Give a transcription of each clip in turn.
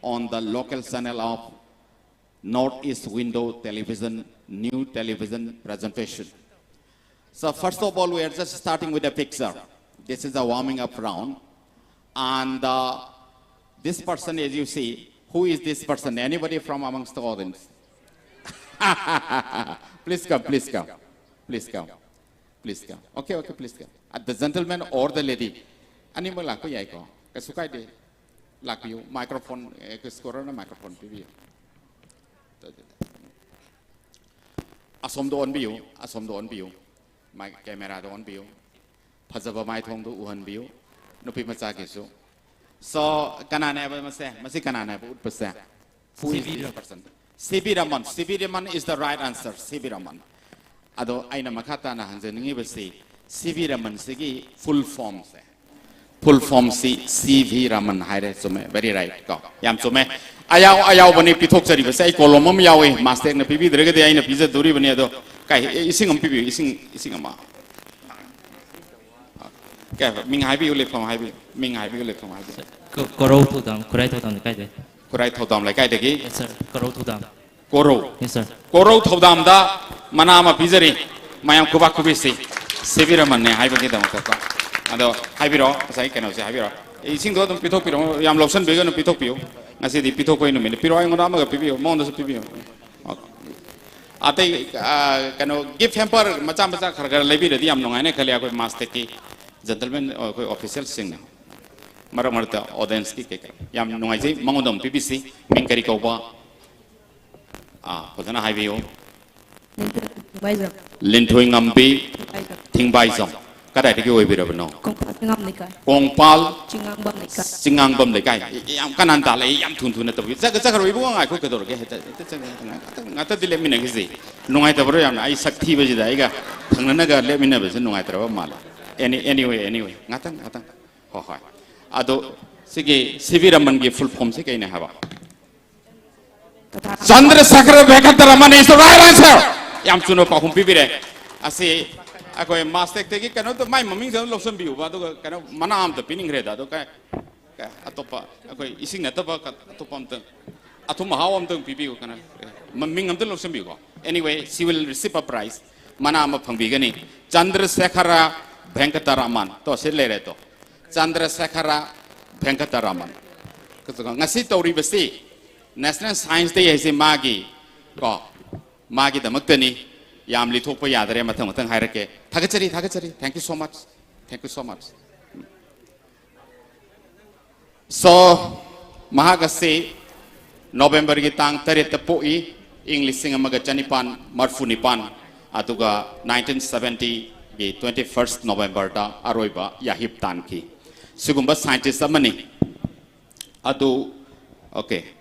on the local channel of Northeast Window Television, new television presentation. So first of all, we are just starting with a picture. This is a warming up round. And this person, as you see, who is this person? Anybody from amongst the audience? Please come, please come, please come, please come. Okay, okay, please come. The gentleman or the lady. Animal lako yai ko. Kasukai de lako microphone. Kuskorona microphone pibi. Asom do on biu, asom do on biu. My camera do on biu. Pazaba mai thong do uhan biu. No pi macha kisu. So kanana ba mase, masi kanana ba utpasa. Who is this person? C.V. Raman. C.V. Raman is the right answer. C.V. Raman. Ado aina makata na hanjaningi basi. C.V. Raman sigi full form se. Full form si C.V. Raman haire sume. Very right. Go. Yam sume. Ayaw bani pitok cari basi. Ay kolomom yawe. Master na pipi derega de aina pizza duri bani ado. Kay ising pipi ising ama. Kay ming hai bi ulek from hai bi. Ming hai bi ulek from hai bi. Korau thudam, kurai thudam kai de. Kurai thudam like kai degi. Yes sir. Korau thudam. Korau. Yes sir. Korau thudam da mana ama pizari. Mayam kubak kubisi. C.V. Raman ne hai bagi dam kata. Ado hai biro. Saya kenal si hai biro. Ising do dum pitok piro. Yam lotion bega no pitok pio. Ngasi di pitok ko inu mene. Piro ayong nama ga pipio. Mon do pipio. Ate kano gift hamper macam khargar lebi redi yam nongai ne kali aku master ki gentleman koi official sing. Mara marta audience ki kek. Yam nongai je mangodom PPC mingkari kau ba. Pazana hai bio. Lintoi ngampi tingbai zong. Kadai tiki oi bira beno. Kongpal cingang bom lekai. Yam kanan tale yam tun tun itu. Jaga roi buang aku kedor ke. Ngata dile mina kisi. Nongai tabro yam ai sakti beji dah ega. Thangna ga le mina beji nongai tabro mala. Anyway. Ngata. Oh hai. Ado segi C.V. Raman ki full form se kaine haba. Chandrasekhar Venkata Raman is the right answer. Yam suno pa humpi bire. Asi aku master tegi kano to mai maming jam lotion biu ba to kano mana am to pining reda to kai atopa aku ising na to ba atopa am to atoma how am to piu kano maming am to lotion biu ko. Anyway, she will receive a prize. Mana am phangbi gani. Chandrasekhar Venkata Raman to se le re to. Chandrasekhar Venkata Raman. Kato ngasi tori basi National Science Day hai magi ko magi damak ni yam li thok pa yadare mathang hairake thagachari thank you so much so mahagase November gi tang taret poi English sing amaga chanipan marfu nipan atuga 1970 gi 21st November da aroiba yahip tan ki sigumba scientist amani adu okay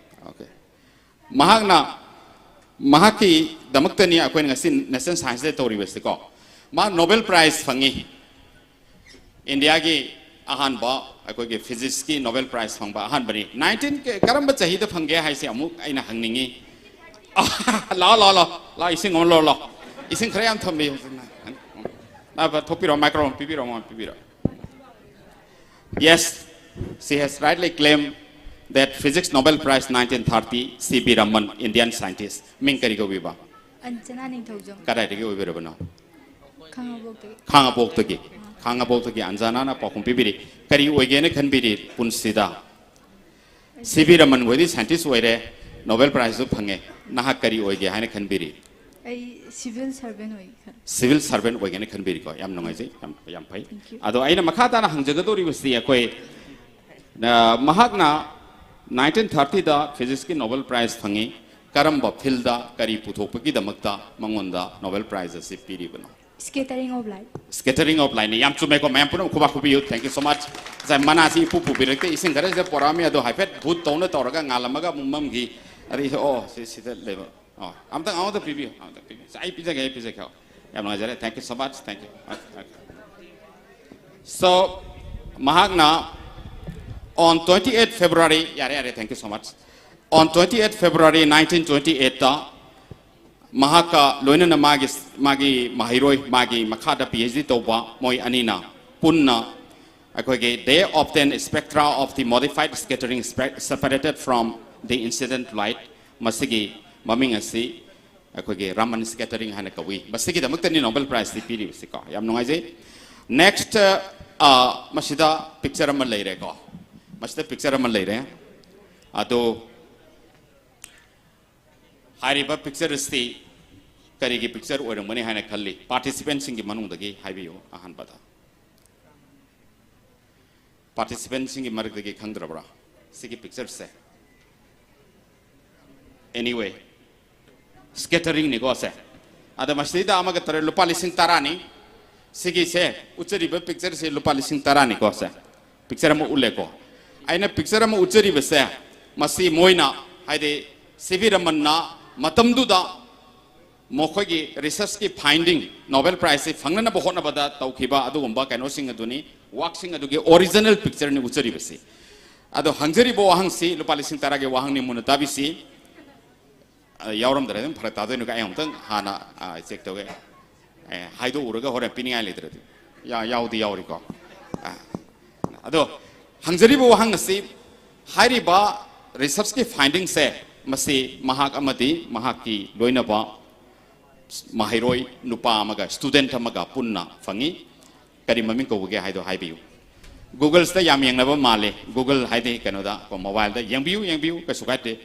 Mahaki damaktani aku yang ngasin National Science Day tori besi ko. Ma Nobel Prize fangi. India ki ahan ba aku ki physics ki Nobel Prize fang ba ahan bani. 19 ke karam ba chahi da fange hai se amuk aina hangningi. La ising on lo. Ising khrayam thambi. La ba thopiro microphone pipiro. Yes, she has rightly claimed that Physics Nobel Prize 1930 C.V. Raman, Indian scientist. Ming kari ko biba. Anjana ning thojong. Karai tegi ubira bano. Khangabok tegi. Khangabok tegi anjana na pakum pibiri. Kari oigene kan biri pun sida. C.V. Raman wadi scientist wede Nobel Prize tu phange. Naha kari oige haine kan biri. Ai civil servant oi. Civil servant oigene kan biri ko. Yam nongai je yam pai. Ado aina makhata na hangjaga tori basti akoi mahakna 1930 da physics ki Nobel Prize fangi karamba field da kari puthokpaki damakta mangonda Nobel Prize ase piri bano. Scattering of light yam chume ko mayam puno kuba kubi thank you so much zai manasi pupu birekte ising gare je porami ado haipet bhut tona toraga ngalamaga mummam gi ari si leba amtang amta pibi sai pizza khao yam ngajare thank you so much thank you so mahagna on 28 February, thank you so much. On 28 February 1928, Mahaka Loina Magi Mahiroi Magi Makada PhD Toba Moi Anina Punna they obtained a spectra of the modified scattering separated from the incident light masigi maming asi akoge Raman scattering hana kawi masigi damuktani Nobel Prize ti piri siko yam nungai je next masida picture amal leire ko masida picture amal leire ado hariba picture sti karigi picture oramani hana khalli participants singi manungdagi haibiyo ahan bada participants singi margdagi khangdrabra sigi picture se anyway scattering ni go se ada masida amaga tare lupa lising tarani sigi se uchari ba picture se lupa lising tarani go se picture mo ulle ko aina picture mo uchari ba se masi moina haide siviramanna matamduda mokhoi research ki finding Nobel Prize se fangnana bo hona bada tawkhiba adu gomba kaino sing aduni work sing adugi original picture ni uchari basi ado hangjari bo wahang si lupa lising tarage wahang ni mun tabisi yauram dare dem phara tado ni ka ayam tang hana check toge haido uraga hore pininga le dare ya yaudi yauri ko ado hangjari bo wahang si hairi ba research ki finding se masi mahak amati mahaki loina ba mahiroi nupa amaga student amaga punna fangi kari maming ko ge haido haibiu Google sta yam yang naba male Google haide kanoda ko mobile da yang biu ka sukate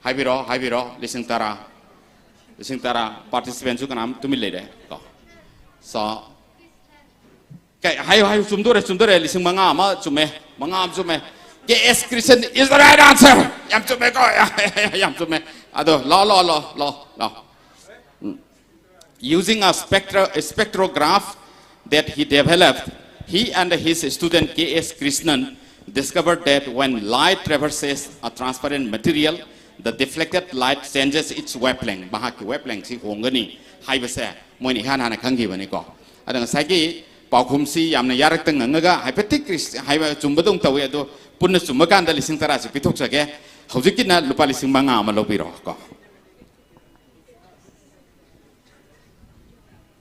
haibiro lising tara participants su kanam tumi lede ko so kai hayo sumdore lising manga ama chume ke S Christian is the right answer yam chume ko yam chume ado lo using a spectrograph that he developed, he and his student K.S. Krishnan discovered that when light traverses a transparent material, the deflected light changes its wavelength. Bahaki wavelength si hongani haibase moini hana kangi bani ko. Adang sagi paukumsi yamna yarak teng ngaga hypothetic haiba chumbadong tawi ado punna chumbakan da lising tara si pitok sage hojikina lupa lising manga amalobiro ko.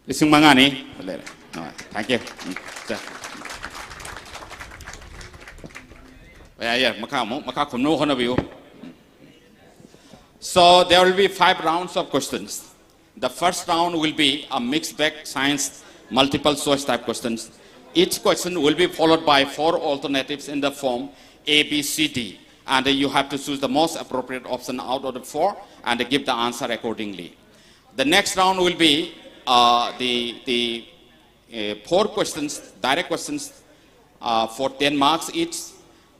Lising manga ni thank you maka khumno khona biu so there will be 5 rounds of questions. The first round will be a mixed bag science multiple choice type questions. Each question will be followed by 4 alternatives in the form A, B, C, D, and you have to choose the most appropriate option out of the 4 and give the answer accordingly. The next round will be the 4 questions, direct questions for 10 marks each,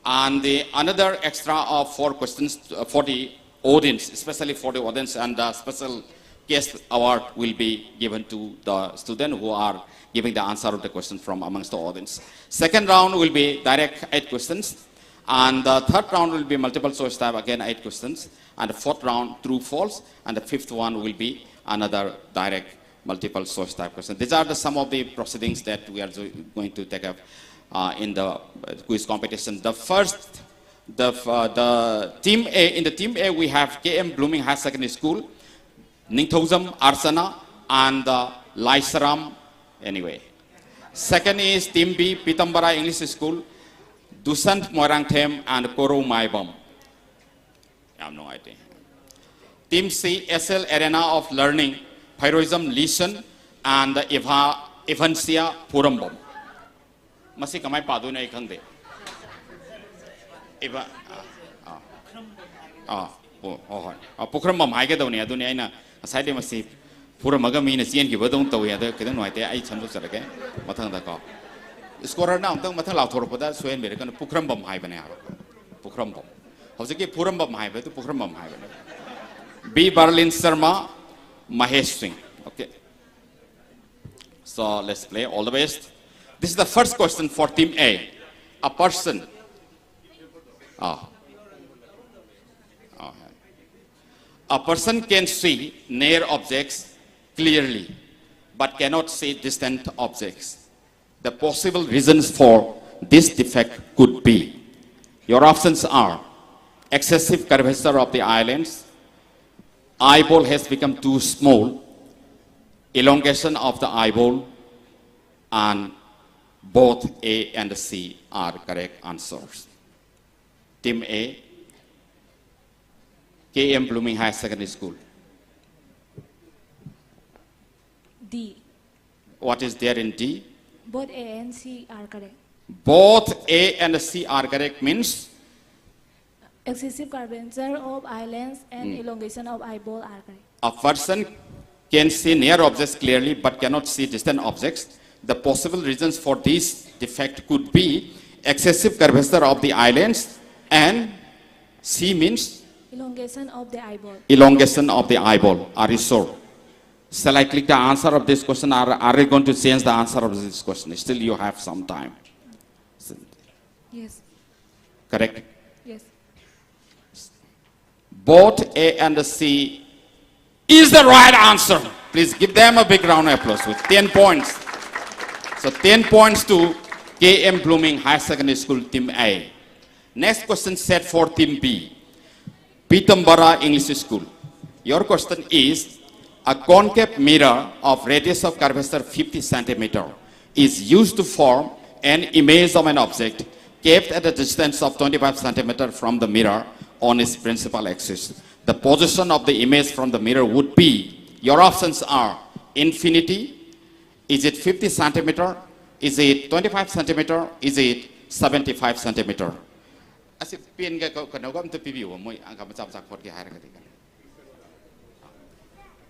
and another extra of 4 questions for the audience, especially for the audience, and the special guest award will be given to the student who are giving the answer of the question from amongst the audience. Second round will be direct 8 questions, and the third round will be multiple choice type, again 8 questions, and the fourth round true false, and the fifth one will be another direct multiple choice type question. These are some of the proceedings that we are going to take up in the quiz competition. The team A, in the team A we have KM Blooming High Secondary School, Ningthozam Arsana, and Laisaram anyway. Second is team B, Pitambara English School, Dusant Moirangthem and Koro Maibam. I have no idea. Team C, SL Arena of Learning, Heroism Lesion, and Evancia Purambam. Masi kamay padu na ikang de. Eva. Pukram hai ke daw niya dunia na aside masi Puramaga mina siyan ki badong taw ya da kedang noite ay chandu sarake mathang da ko. Scorer na amtang mathang law thor pada suyen mere kan Pukram bam hai bane aro. Pukram bam. Hause ki Puram bam hai ba to Pukram bam hai bane. B Barlin Sharma, Mahesh Singh. Okay. So let's play. All the best. This is the first question for team A. A person. A person can see near objects clearly, but cannot see distant objects. The possible reasons for this defect could be. Your options are excessive curvature of the eyelids, eyeball has become too small, elongation of the eyeball, and both A and C are correct answers. Team A, KM Blooming High Secondary School? D. What is there in D? Both A and C are correct. Both A and C are correct means Excessive curvature of eyelids and elongation of eyeball are correct. a person can see near objects clearly but cannot see distant objects. The possible reasons for this defect could be excessive curvature of the eyelids and C means Elongation of the eyeball. elongation of the eyeball. Are you sure? Shall I click the answer of this question, or are you going to change the answer of this question? Still you have some time. Yes. Correct? Yes. Both A and C is the right answer. Please give them a big round of applause with 10 points. So 10 points to KM Blooming High Secondary School Team A. Next question set for Team B. Pitambara English School. Your question is, a concave mirror of radius of curvature 50 centimeter is used to form an image of an object kept at a distance of 25 centimeter from the mirror on its principal axis. The position of the image from the mirror would be, your options are infinity, is it 50 centimeter, is it 25 centimeter, is it 75 centimeter? As if pen ga ko no gam to pibiu mo ang ka macam sak pot ki hai ra ka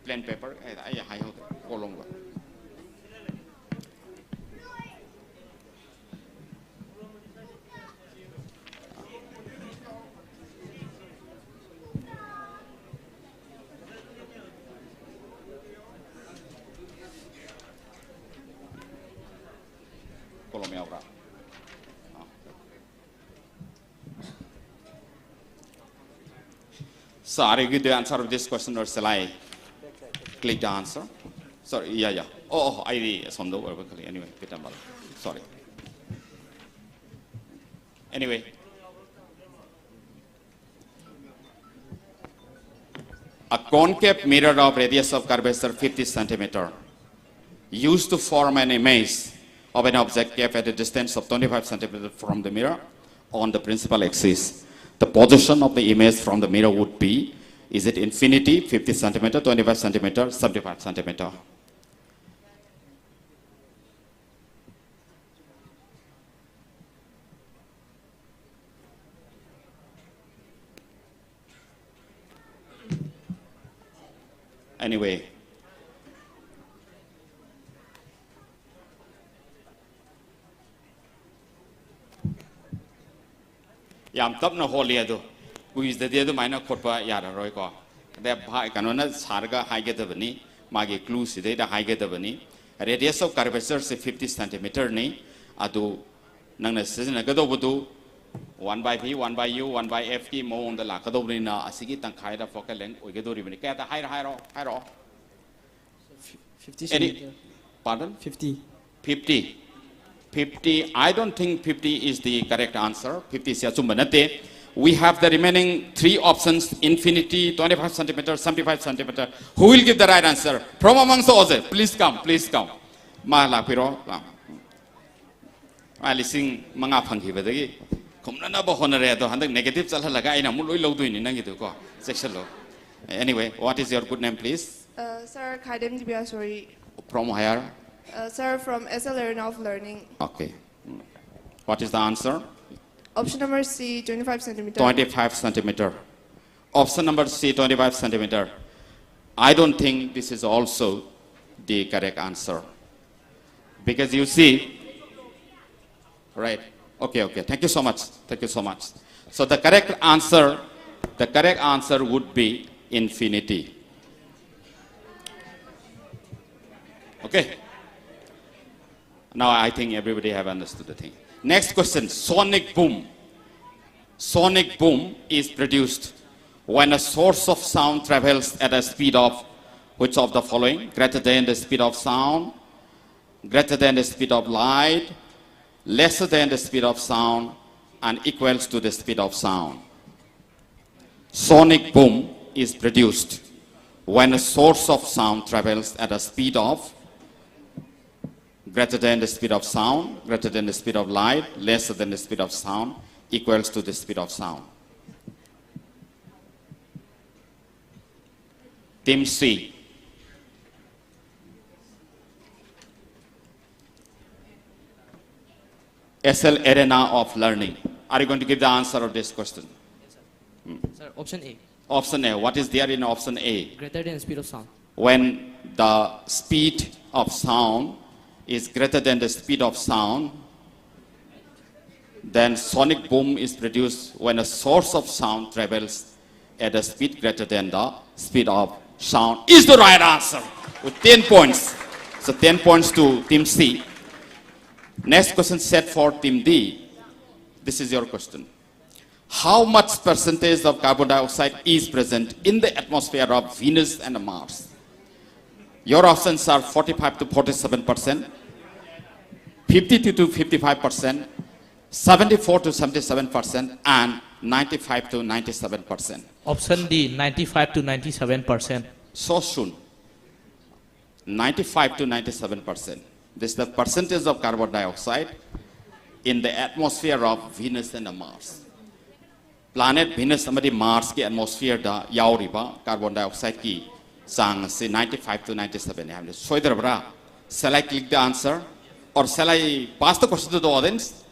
plain paper ai hai ho ko long ba ko lo me abra. So are you good to answer of this question or shall I click the answer? Sorry, yeah. Oh, I saw the word anyway. Sorry. Anyway. A concave mirror of radius of curvature 50 centimeter used to form an image of an object kept at a distance of 25 centimeter from the mirror on the principal axis. The position of the image from the mirror would be, is it infinity, 50 centimeter, 25 centimeter, 75 centimeter? Anyway. Yam tap na holi ado, kuis the dedo mina korpa yara roy ko. The kanona sarga high get the bani, magi clues the high get the bani. Radius of curvature is 50 centimeter ni, ado nang season a gado budu 1 by P, 1 by U, 1 by F ki mo on the lakado na asigi tang kaida focal length, we get the ribbon. Cat a higher. 50 centimeter. Pardon? 50. 50. 50. I don't think 50 is the correct answer. 50 is Yatsumanate. We have the remaining three options: infinity, 25 centimeter, 75 centimeter. Who will give the right answer? From amongst those, please come. Malapiro. Alising mga panghi badagi. Kumna na ba honore to handak negative chala laga ina muloi logdu ni nangidu ko. Section lo. Anyway, what is your good name, please? Sir, Kadem Dibyasori. From where? Sir, from SL Learner of Learning. Okay. What is the answer? Option number C, 25 centimeter. 25 centimeter. Option number C, 25 centimeter. I don't think this is also the correct answer. Because you see, right? Okay. Thank you so much. So the correct answer would be infinity. Okay. Now I think everybody have understood the thing. Next question, sonic boom. Sonic boom is produced when a source of sound travels at a speed of which of the following? Greater than the speed of sound, greater than the speed of light, lesser than the speed of sound, and equals to the speed of sound. Sonic boom is produced when a source of sound travels at a speed of greater than the speed of sound, greater than the speed of light, lesser than the speed of sound, equals to the speed of sound. Team C. SL Arena of Learning. Are you going to give the answer of this question? Sir, option A. Option A. What is there in option A? Greater than speed of sound. When the speed of sound is greater than the speed of sound, then sonic boom is produced when a source of sound travels at a speed greater than the speed of sound is the right answer with 10 points. So 10 points to Team C. Next question set for Team D. This is your question. How much percentage of carbon dioxide is present in the atmosphere of Venus and Mars? Your options are 45 to 47%, 52 to 55%, 74 to 77%, and 95 to 97%. Option D, 95 to 97%. So soon. 95 to 97%. This is the percentage of carbon dioxide in the atmosphere of Venus and Mars. Planet Venus and Mars की atmosphere da yauriba carbon dioxide की sang से 95 to 97 है हमने सोइदर बरा. Shall I click the answer or shall I pass the question to the audience?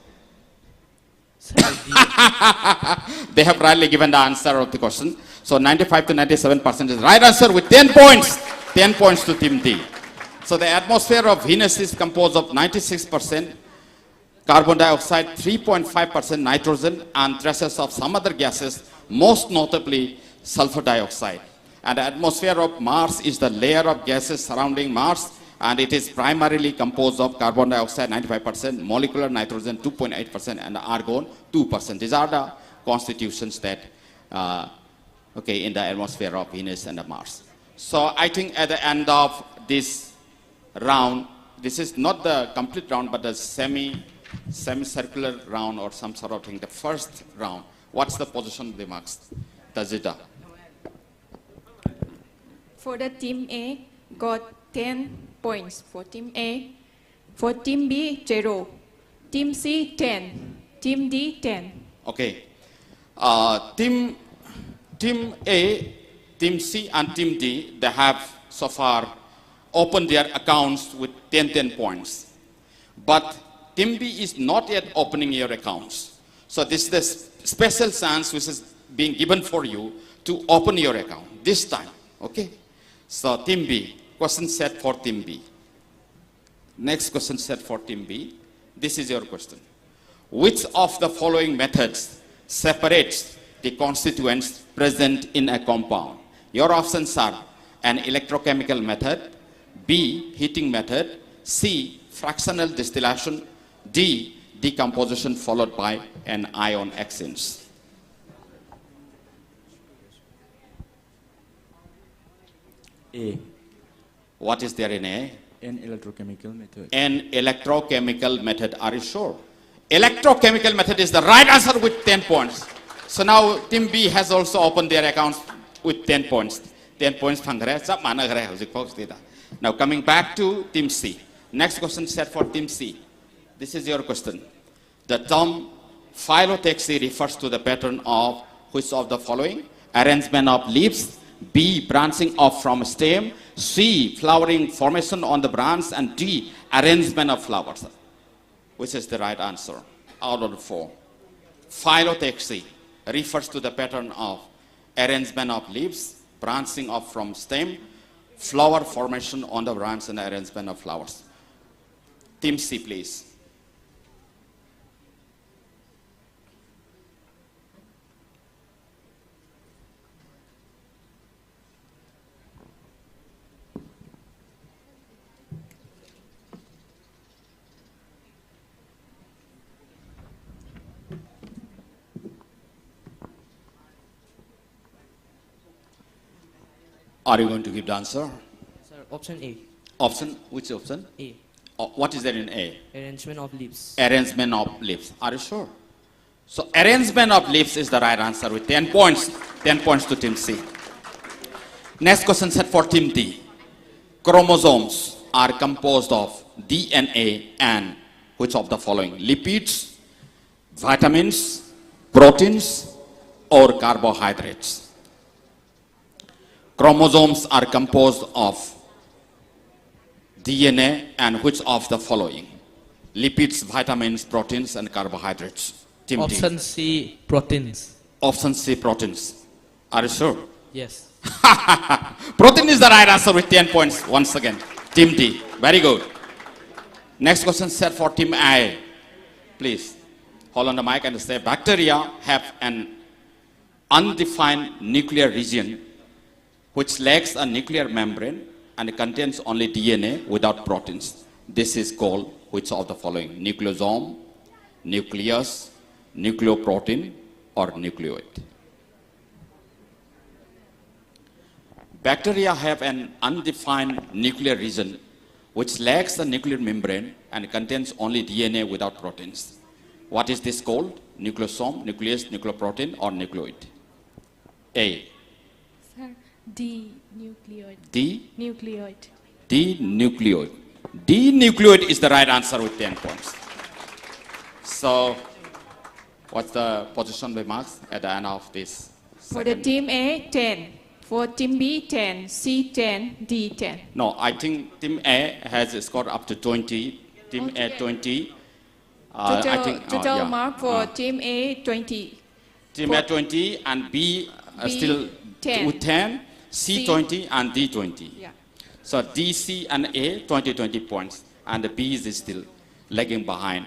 They have rightly given the answer of the question. So 95 to 97% is right answer with 10 points. 10 points to Team D. So the atmosphere of Venus is composed of 96% carbon dioxide, 3.5% nitrogen, and traces of some other gases, most notably sulfur dioxide. And the atmosphere of Mars is the layer of gases surrounding Mars, and it is primarily composed of carbon dioxide 95%, molecular nitrogen 2.8%, and argon 2%. These are the constitutions that in the atmosphere of Venus and Mars. So I think at the end of this round, this is not the complete round, but the semicircular round or some sort of thing. The first round, what's the position of the marks? Tajida. For the team A, got 10 points for team A. For team B, 0. Team C, 10. Team D, 10. Okay. Team A, Team C, and Team D, they have so far opened their accounts with 10 points. But Team B is not yet opening your accounts. So this is the special chance which is being given for you to open your account this time. Okay? So Team B, question set for Team B. Next question set for Team B. This is your question. Which of the following methods separates the constituents present in a compound? Your options are an electrochemical method, B, heating method, C, fractional distillation, D, decomposition followed by an ion exchange. A. What is there in A? An electrochemical method. An electrochemical method. Are you sure? Electrochemical method is the right answer with 10 points. So now Team B has also opened their accounts with 10 points. 10 points. Now coming back to Team C. Next question set for Team C. This is your question. The term phyllotaxy refers to the pattern of which of the following? Arrangement of leaves, B, branching off from stem, C, flowering formation on the branch, and D, arrangement of flowers. Which is the right answer out of the four? Phyllotaxy refers to the pattern of arrangement of leaves, branching off from stem, flower formation on the branch, and arrangement of flowers. Team C, please. Are you going to give the answer? Sir, option A. Option, which option? A. What is there in A? Arrangement of leaves. Arrangement of leaves. Are you sure? So arrangement of leaves is the right answer with 10 points. 10 points to Team C. Next question set for Team D. Chromosomes are composed of DNA and which of the following? Lipids, vitamins, proteins, or carbohydrates? chromosomes are composed of DNA and which of the following? Lipids, vitamins, proteins, and carbohydrates. Team D. Option C, proteins. Option C, proteins. Are you sure? Yes. Protein is the right answer with 10 points once again. Team D. Very good. Next question set for Team A. Please hold on the mic and say, bacteria have an undefined nuclear region which lacks a nuclear membrane and contains only DNA without proteins. This is called which of the following? Nucleosome, nucleus, nucleoprotein, or nucleoid? Bacteria have an undefined nuclear region which lacks the nuclear membrane and contains only DNA without proteins. What is this called? Nucleosome, nucleus, nucleoprotein, or nucleoid? A. Sir, D, nucleoid. D. Nucleoid. D. Nucleoid. D. Nucleoid is the right answer with 10 points. So, what's the position by marks at the end of this? For the second? team A, 10. For team B, 10. C, 10. D, 10. No, I think Team A has scored up to 20. Team A 20. I Total, think, total yeah. mark for team A, 20. Team A 20 and B, B still 10. with 10, C C 20 and D 20. Yeah. So D, C and A 20 points and the B is still lagging behind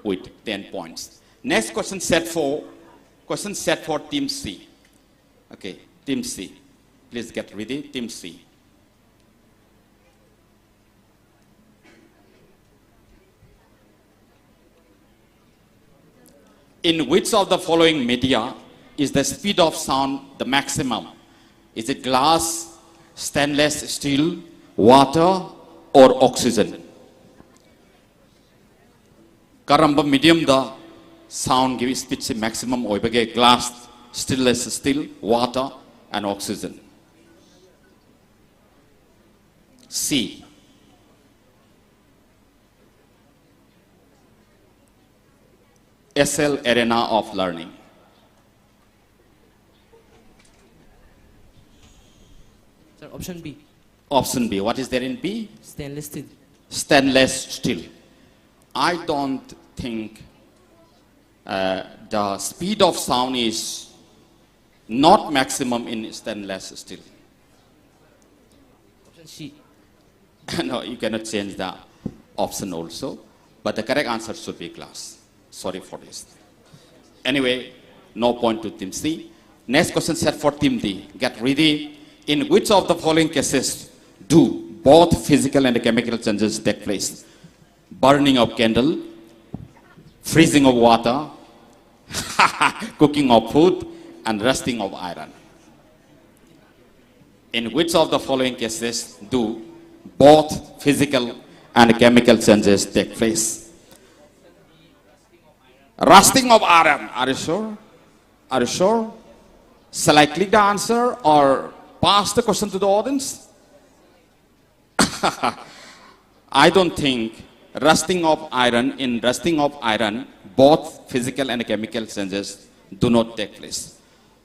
with 10 points. Next question set for Team C. Okay, Team C. Please get ready, Team C. In which of the following media is the speed of sound the maximum? Is it glass, stainless steel, water, or oxygen? Karamba medium the sound gives speed maximum oibage glass, stainless steel, water, and oxygen. C. SL Arena of Learning. Sir, option B, Option B. What is there in B? stainless steel. Stainless steel. I don't think the speed of sound is not maximum in stainless steel. Option C. No, you cannot change the option also. But the correct answer should be glass. Sorry for this. Anyway, no point to Team C. Next question set for Team D. Get ready. In which of the following cases do both physical and chemical changes take place? Burning of candle, freezing of water, cooking of food, and rusting of iron. In which of the following cases do both physical and chemical changes take place? Rusting of iron. Are you sure? Are you sure? Shall I click the answer or pass the question to the audience? I don't think rusting of iron, both physical and chemical changes do not take place.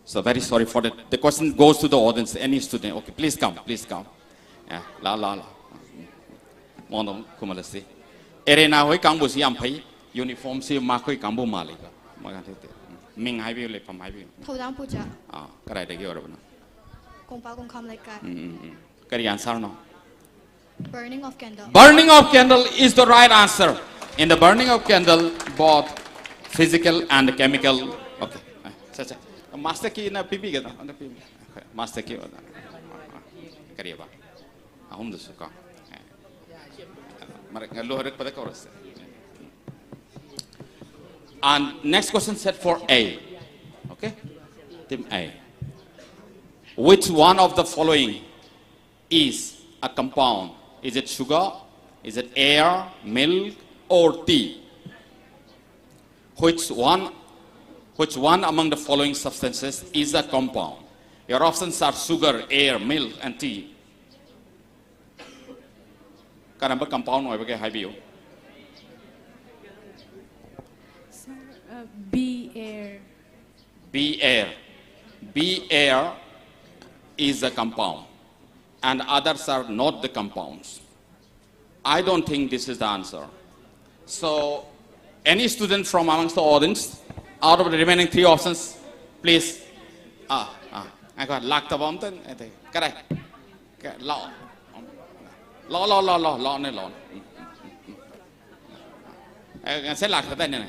So very sorry for that. The question goes to the audience. Any student? Okay, please come. Please come. Yeah, la. Mondom kumalasi. Arena hoy kambusi ampai. Uniform si makoi kambu malika. Magante. Ming hai bi le pam hai bi. 头当部长 Ah, karai de gyor bana. 公报公开 like Kari answer no. burning of candle Burning of candle is the right answer. In the burning of candle, both physical and chemical. Okay. Cha. Master ki na pipi ga na pipi. Master ki wada. Kari ba. Ahum du suka. Mar ngalo harek pada koras. And next question set for A. Okay? Team A. Which one of the following is a compound? Is it sugar? Is it air, milk, or tea? Which one among the following substances is a compound? Your options are sugar, air, milk, and tea. Karamba compound mo ibigay habiyo. Sir, B, air. B air. B air is a compound and others are not the compounds. I don't think this is the answer. So, any student from amongst the audience, out of the remaining 3 options, please. I got locked up on them. Correct. Law. Law. I say locked up then.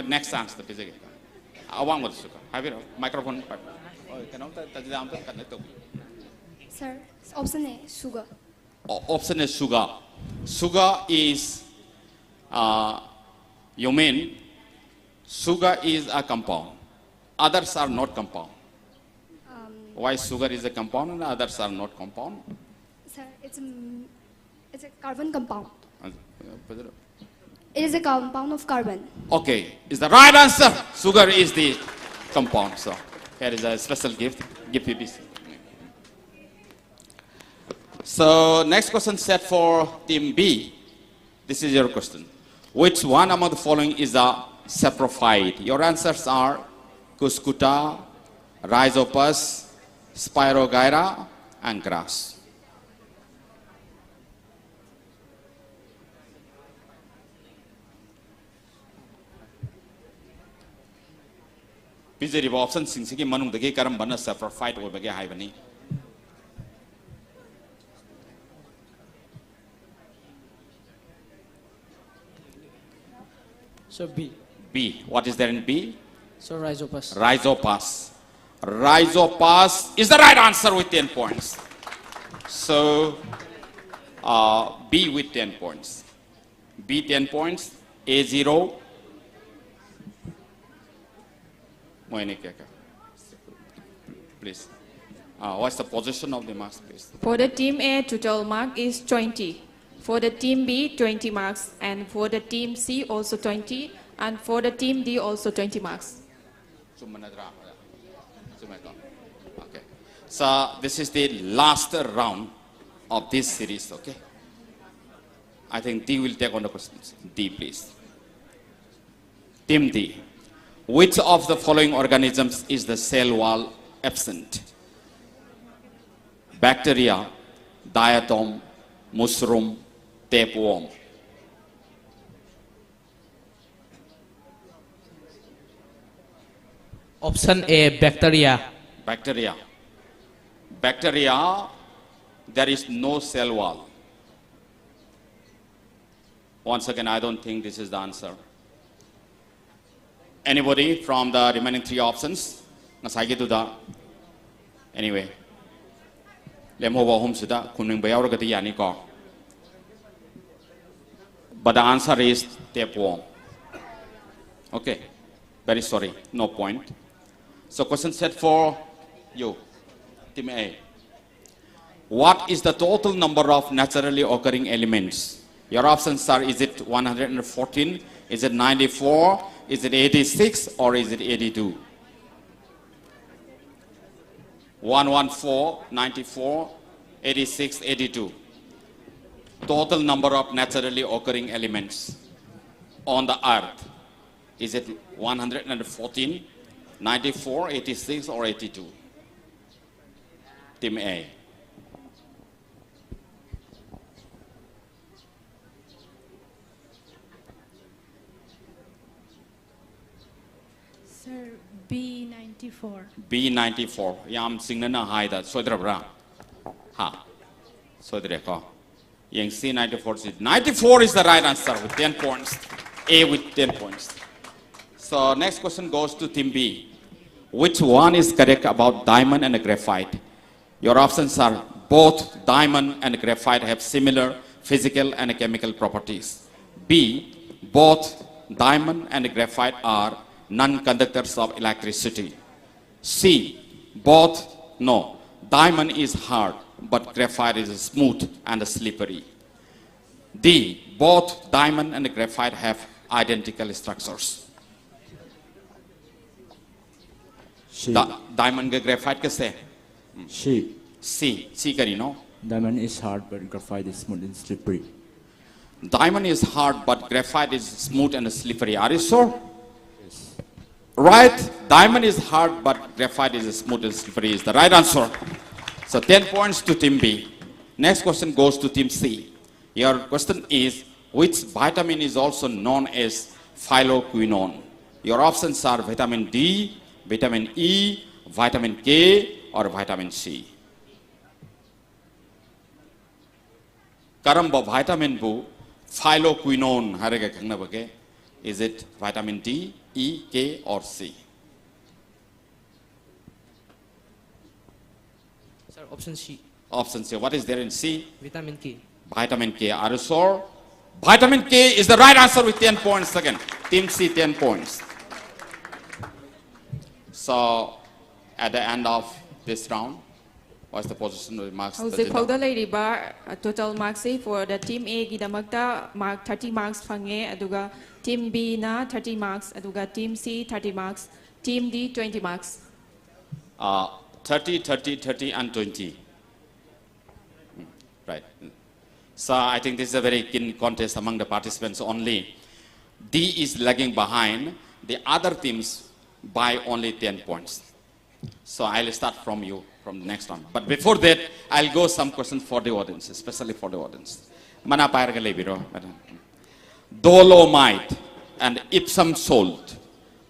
Next answer. I want what sugar. Have you microphone? Sir, option A, sugar. Option is sugar. Sugar is, you mean, sugar is a compound. Others are not compound. Why sugar is a compound and others are not compound? Sir, it's a carbon compound. It is a compound of carbon. Okay, is the right answer. Sugar is the compound. So here is a special gift. Give PBC. So next question set for team B. This is your question. Which one among the following is a saprophyte? Your answers are Cuscuta, Rhizopus, Spirogyra, and grass. Pizarib option singsigi manung dagi karam bana saprophyte obage haibani. So B. B. What is there in B? So Rhizopus. Rhizopus. Rhizopus is the right answer with 10 points. So, B with 10 points. B 10 points. A 0. Please. What's the position of the marks, please? For the team A, total mark is 20. For the team B, 20 marks. And for the team C, also 20. And for the team D, also 20 marks. Okay. So this is the last round of this series, okay? I think D will take on the questions. D, please. Team D. Which of the following organisms is the cell wall absent? Bacteria, diatom, mushroom, tapeworm. Option A, bacteria. Bacteria. Bacteria, there is no cell wall. Once again, I don't think this is the answer. Anybody from the remaining 3 options? Anyway. But the answer is tapeworm. Okay. Very sorry. No point. So question set for you, team A. What is the total number of naturally occurring elements? Your options are, is it 114, is it 94, is it 86, or is it 82? 114, 94, 86, 82. Total number of naturally occurring elements on the earth. Is it 114, 94, 86, or 82? Team A. Sir, B94. B94. Yam singnana haida. Soidrabra. Ha. Soidreko. Yang C94. 94 is the right answer with 10 points. A with 10 points. So next question goes to team B. Which one is correct about diamond and graphite? Your options are both diamond and graphite have similar physical and chemical properties. B, both diamond and graphite are non-conductors of electricity. C, diamond is hard, but graphite is smooth and slippery. D, both diamond and graphite have identical structures. Diamond and graphite कैसे? C करी no? Diamond is hard, but graphite is smooth and slippery. Diamond is hard, but graphite is smooth and slippery. Are you sure? Yes. Right, diamond is hard, but graphite is smooth and slippery is the right answer. So 10 points to team B. Next question goes to team C. Your question is, which vitamin is also known as phyloquinone? Your options are vitamin D, vitamin E, vitamin K, or vitamin C. Karamba vitamin bu phyloquinone harega khangna bage. Is it vitamin D, E, K, or C? Sir, option C. Option C. What is there in C? Vitamin K. Vitamin K. Are you sure? Vitamin K is the right answer with 10 points again. Team C, 10 points. So, at the end of this round, what's the position of the marks? How's the powder lady bar total marks for the team A gidamakta mark 30 marks fange aduga team B na 30 marks aduga team C 30 marks team D 20 marks 30, 30, 30, and 20. Right. So I think this is a very keen contest among the participants only. D is lagging behind the other teams by only 10 points. So I'll start from you from the next one. But before that, I'll go some questions for the audience, especially for the audience. Mana pairga lebiro. Dolomite and Epsom salt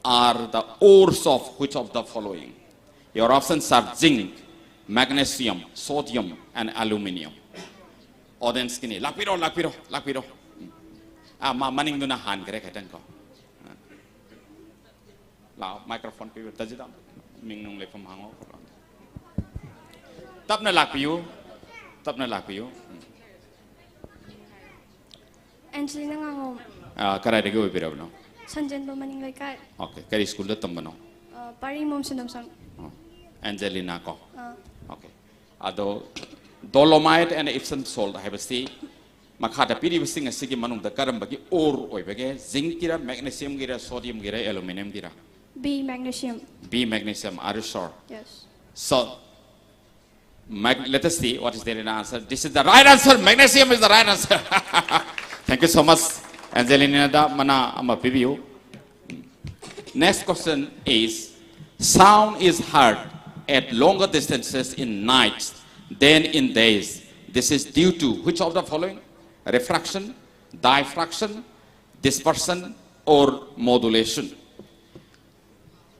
are the ores of which of the following? Your options are zinc, magnesium, sodium, and aluminium. Audience kini lakpiro. Maning duna han kare kaitan ko. La microphone pe tajida ming nung le pam hango. Tapna lakpiyo. Angelina Ngangom, Karai de go biro no. Sanjan Bamaning Laikai, Okay, kari school de tambano. Pari Mom Sunamsang. Angelina ko. Okay. Ado dolomite and Epsom salt have a see. Makata piri bising a sigi manung the karambaki or oibege, zinc gira, magnesium gira, sodium gira, aluminum gira. B. Magnesium. B magnesium, are you sure? Yes. So let us see what is there in the answer. This is the right answer. Magnesium is the right answer. Thank you so much, Angelina da mana ama pibiu. Next question is, sound is heard at longer distances in nights than in days. This is due to which of the following? Refraction, diffraction, dispersion, or modulation.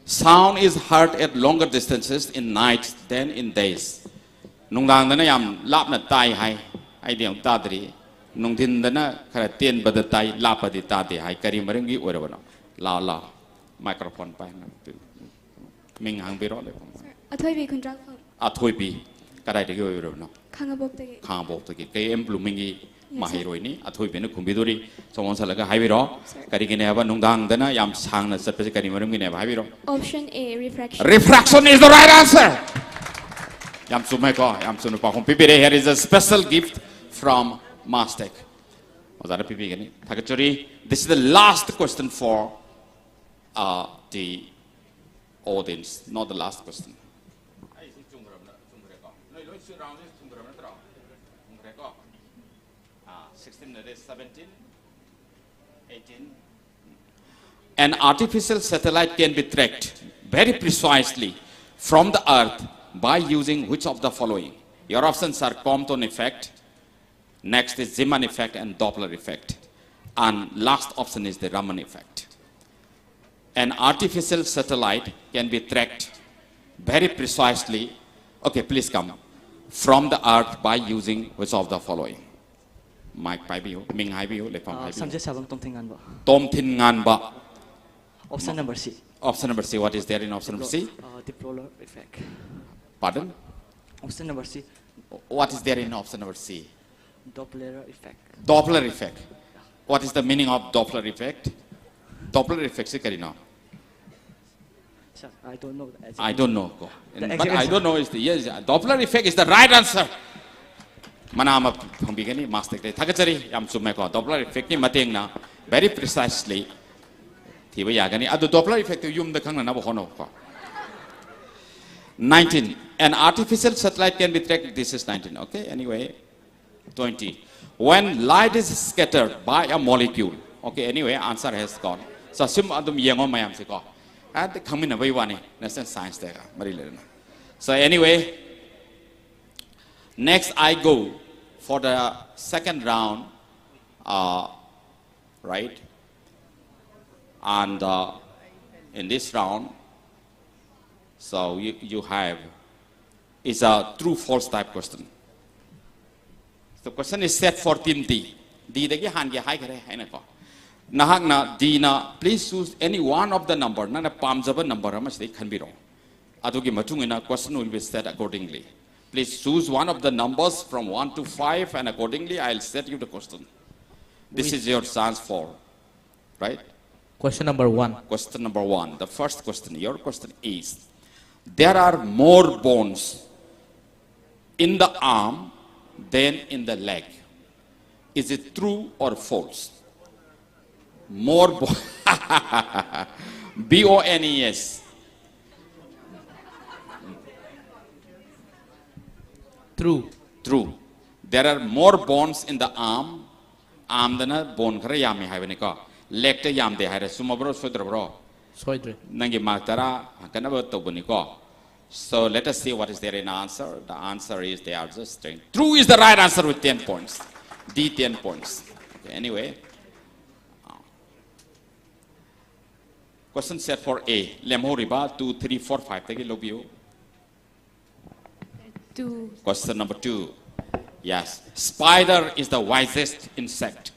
Sound is heard at longer distances in nights than in days. Nung lang na yam lap na tay hai, ay diyang tadri. Nung din na kaya tien bada tay lapa di tadi hai kari maringi ora bana. La microphone pa na. Ming hang biro le. Athoy B. Contract. Athoy bi karai de ora bana. Kangabok Tagi. Khang bok tagi kay em blooming mahiroi ni athoy be na kumbidori somon salaga hai biro. Kari kine aba nung dang na yam sang na sapse kari maringi ne hai biro. Option A. Refraction. Refraction is the right answer. Yam sumeko, yam sunu pa. Pipire, here is a special gift from Mastek. This is the last question for the audience, not the last question. 16, 17, 18. An artificial satellite can be tracked very precisely from the Earth by using which of the following? Your options are Compton effect, next is Zeeman effect and Doppler effect, and last option is the Raman effect. An artificial satellite can be tracked very precisely, okay, please come, from the Earth by using which of the following? Mike Paibiu, Ming Haibiu, Lepam Haibiu. Samjay Sabang Tom Thingan ba. Tom Thin Ngan Ba. Option number C. Option number C, what is there in option number C? Diplolar effect. Pardon? Option number C. What is there in option number C? Doppler effect. Doppler effect. What is the meaning of Doppler effect? Doppler effect se karina. Sir, I don't know. I don't know. The But I don't know is the yes. Doppler effect is the right answer. Manama pambigani master day. Thakachari yam sumeko. Doppler effect ni mateng na very precisely. Thiba yagani. Ado Doppler effect yum the kang na nabo hono ko. 19. An artificial satellite can be tracked. This is 19. Okay. Anyway, 20. When light is scattered by a molecule. Okay. Anyway, answer has gone. So sim adum yengo mayam se ko. at the coming away one national science there so anyway next I go for the second round right and in this round so you have is a true false type question. The question is set for team D. D dagi han ge hai kare hai na ko. Nahak na D na please choose any one of the number na pamjaba number ama sei khanbiro. Adugi matung ina question will be set accordingly. Please choose one of the numbers from 1 to 5 and accordingly I'll set you the question. This is your chance for right? Question number 1. Question number 1. The first question, your question is there are more bones in the arm than in the leg. Is it true or false? More bones. B-O-N-E-S. True. True. There are more bones in the arm. Arm dana bone kara yami hai bani ka. Leg ta yam de hai ra sumabro sodrabro. Soidre. Nangi magtara kanaba to bani ka. So let us see what is there in answer. The answer is they are just string. True is the right answer with 10 points. D 10 points. Okay, anyway. Question set for A. Lemho riba 2, 3, 4, 5. Take a look you. 2. Question number 2. Yes. Spider is the wisest insect.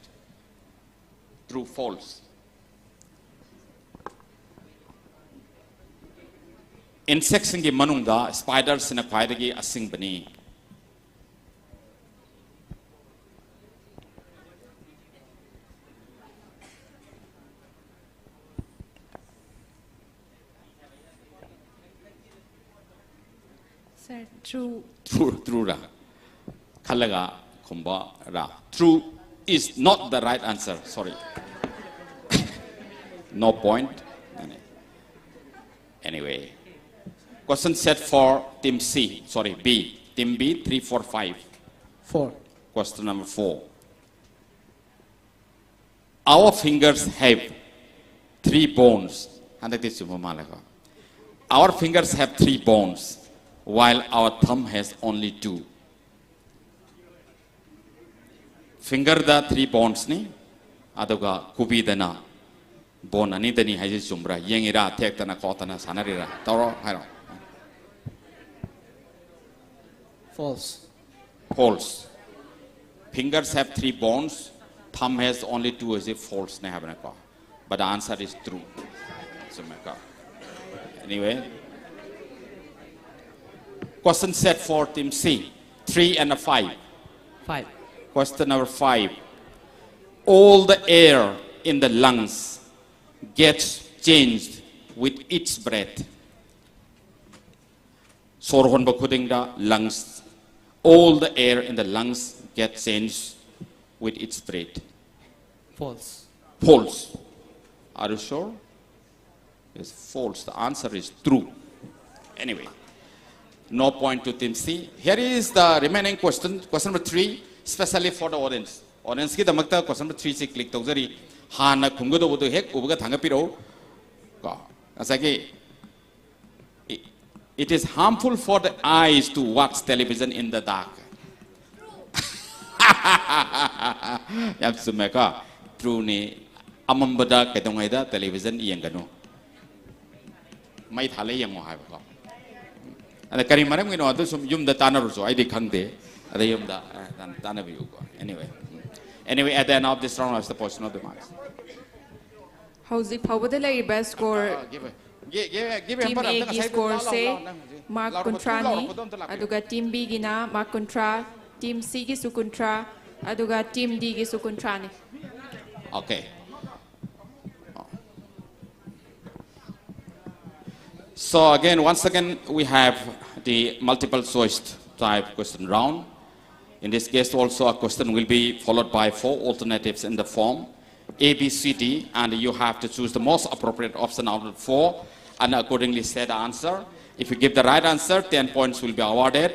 True, false. Insects in the manungda, spiders in a kwaidagi asing bani. Sir, true. True ra. Kalaga kumba ra. True is not the right answer. Sorry. No point. Anyway. Question set for team C. Sorry, B. Team B, 3, 4, 5. 4. Question number 4. Our fingers have 3 bones. Our fingers have 3 bones, while our thumb has only 2. Finger the 3 bones ni, aduga kubi dana, bone ani dani haji sumbra, yengira tek dana kotana sanarira. Toro, hairo. False. False. Fingers have 3 bones, thumb has only 2. Is it false? But the answer is true. Anyway. Question set for team C. 3 and a 5. 5. Question number 5. All the air in the lungs gets changed with each breath. Sorhon bakudingda lungs. All the air in the lungs gets changed with each breath. False. False. Are you sure? Yes, false. The answer is true. Anyway, no point to team C. Here is the remaining question. Question number 3, especially for the audience. Audience ki damakta question number 3 se click tawjari. Hana khumgodo bodo hek ubaga thangapiro. Asaki. It is harmful for the eyes to watch television in the dark. Yamsumeka. True ni. Amambada ketongayda television iyangano. May thale yang mo hai ba. Ada kari maram ngino adu sum yum da tanaruso ai dikhang de. Ada yum da tanabiu ko. Anyway, at the end of this round, I the portion of the marks. How's the best score? Team A की score से mark contra ni, aduga team B की ना mark contra, team C की su contra, aduga team D की su contra ni. Okay. So again, once again, we have the multiple choice type question round. In this case, also a question will be followed by 4 alternatives in the form A, B, C, D, and you have to choose the most appropriate option out of 4 and accordingly say the answer. If you give the right answer, 10 points will be awarded.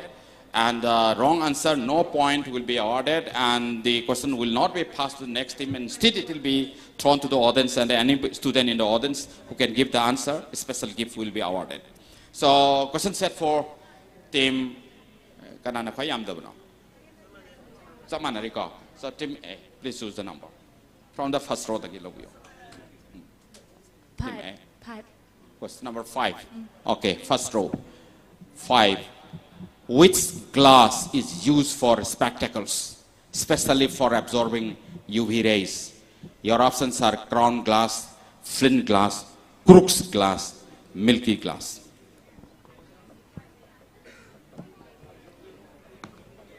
And wrong answer, no point will be awarded, and the question will not be passed to the next team. Instead, it will be thrown to the audience, and any student in the audience who can give the answer, a special gift will be awarded. So, question set for team. Kanana khwai yam dabno. Samana riko. So, team A, please choose the number from the first row. Team A. 5. Question number 5. Okay, first row. 5. Which glass is used for spectacles, especially for absorbing UV rays? Your options are crown glass, flint glass, Crookes glass, milky glass.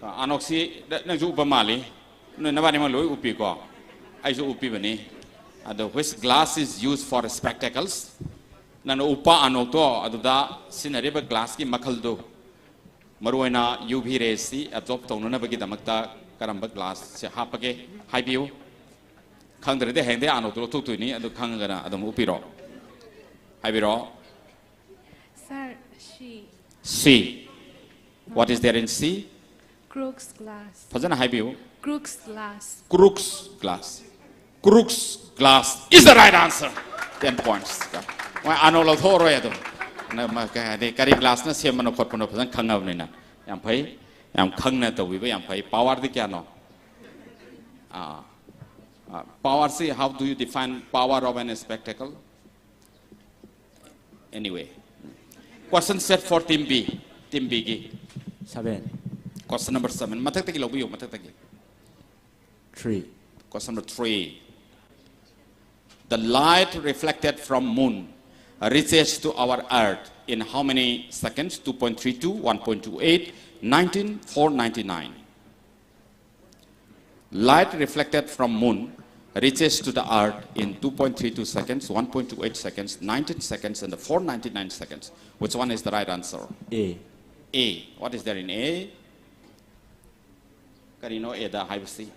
Anoxi, na ju upamali, no nabani maloi upi ko, ai ju upi bani. Which glass is used for spectacles? Nano upa anoto aduda sinariba glass ki makaldo. Maruena UV rays si absorb tonuna bagi damakta karamba glass se hapake haibiu. Kangdre de hende anoto tutuni adu kangana adum upiro. Haibiro. Sir, she. C. What is there in C? Crookes glass. Fazana haibiu. Crookes glass. Crookes glass. Crookes glass is the right answer. 10 points. Why anolo thoro yado. Na ma ka de kari glass na siam mano khot pano phasan khangau ni na. Yam phai yam khang na to wi ba yam phai power di kya no. Power see how do you define power of an spectacle? Anyway. Question set for team B. Team B gi. 7. Question number 7. Matak taki lobu yo matak taki. 3. Question number 3. The light reflected from moon reaches to our earth in how many seconds? 2.32, 1.28, 19, 499. Light reflected from moon reaches to the earth in 2.32 seconds, 1.28 seconds, 19 seconds, and 499 seconds. Which one is the right answer? A. A. What is there in A? Karino A the high C.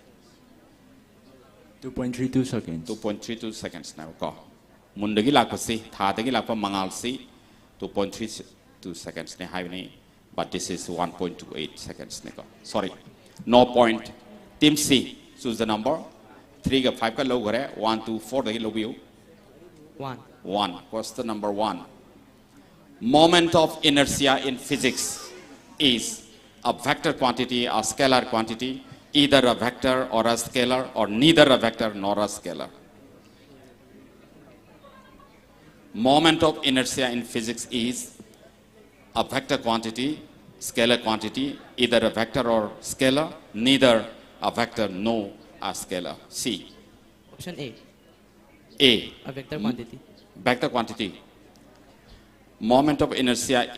2.32 seconds. 2.32 seconds now. Go. Mundagi lakpa si, thadagi lakpa mangal si, 2.32 seconds ne high ni, but this is 1.28 seconds ne go. Sorry, no point. Team C, choose the number. 3 ka 5 ka low gare, 1, 2, 4 dagi low view. 1. 1. Question number 1. Moment of inertia in physics is a vector quantity, a scalar quantity, either a vector or a scalar, or neither a vector nor a scalar. Moment of inertia in physics is a vector quantity, scalar quantity, either a vector or scalar, neither a vector nor a scalar. C. Option A. A. A vector quantity. Vector quantity. Moment of inertia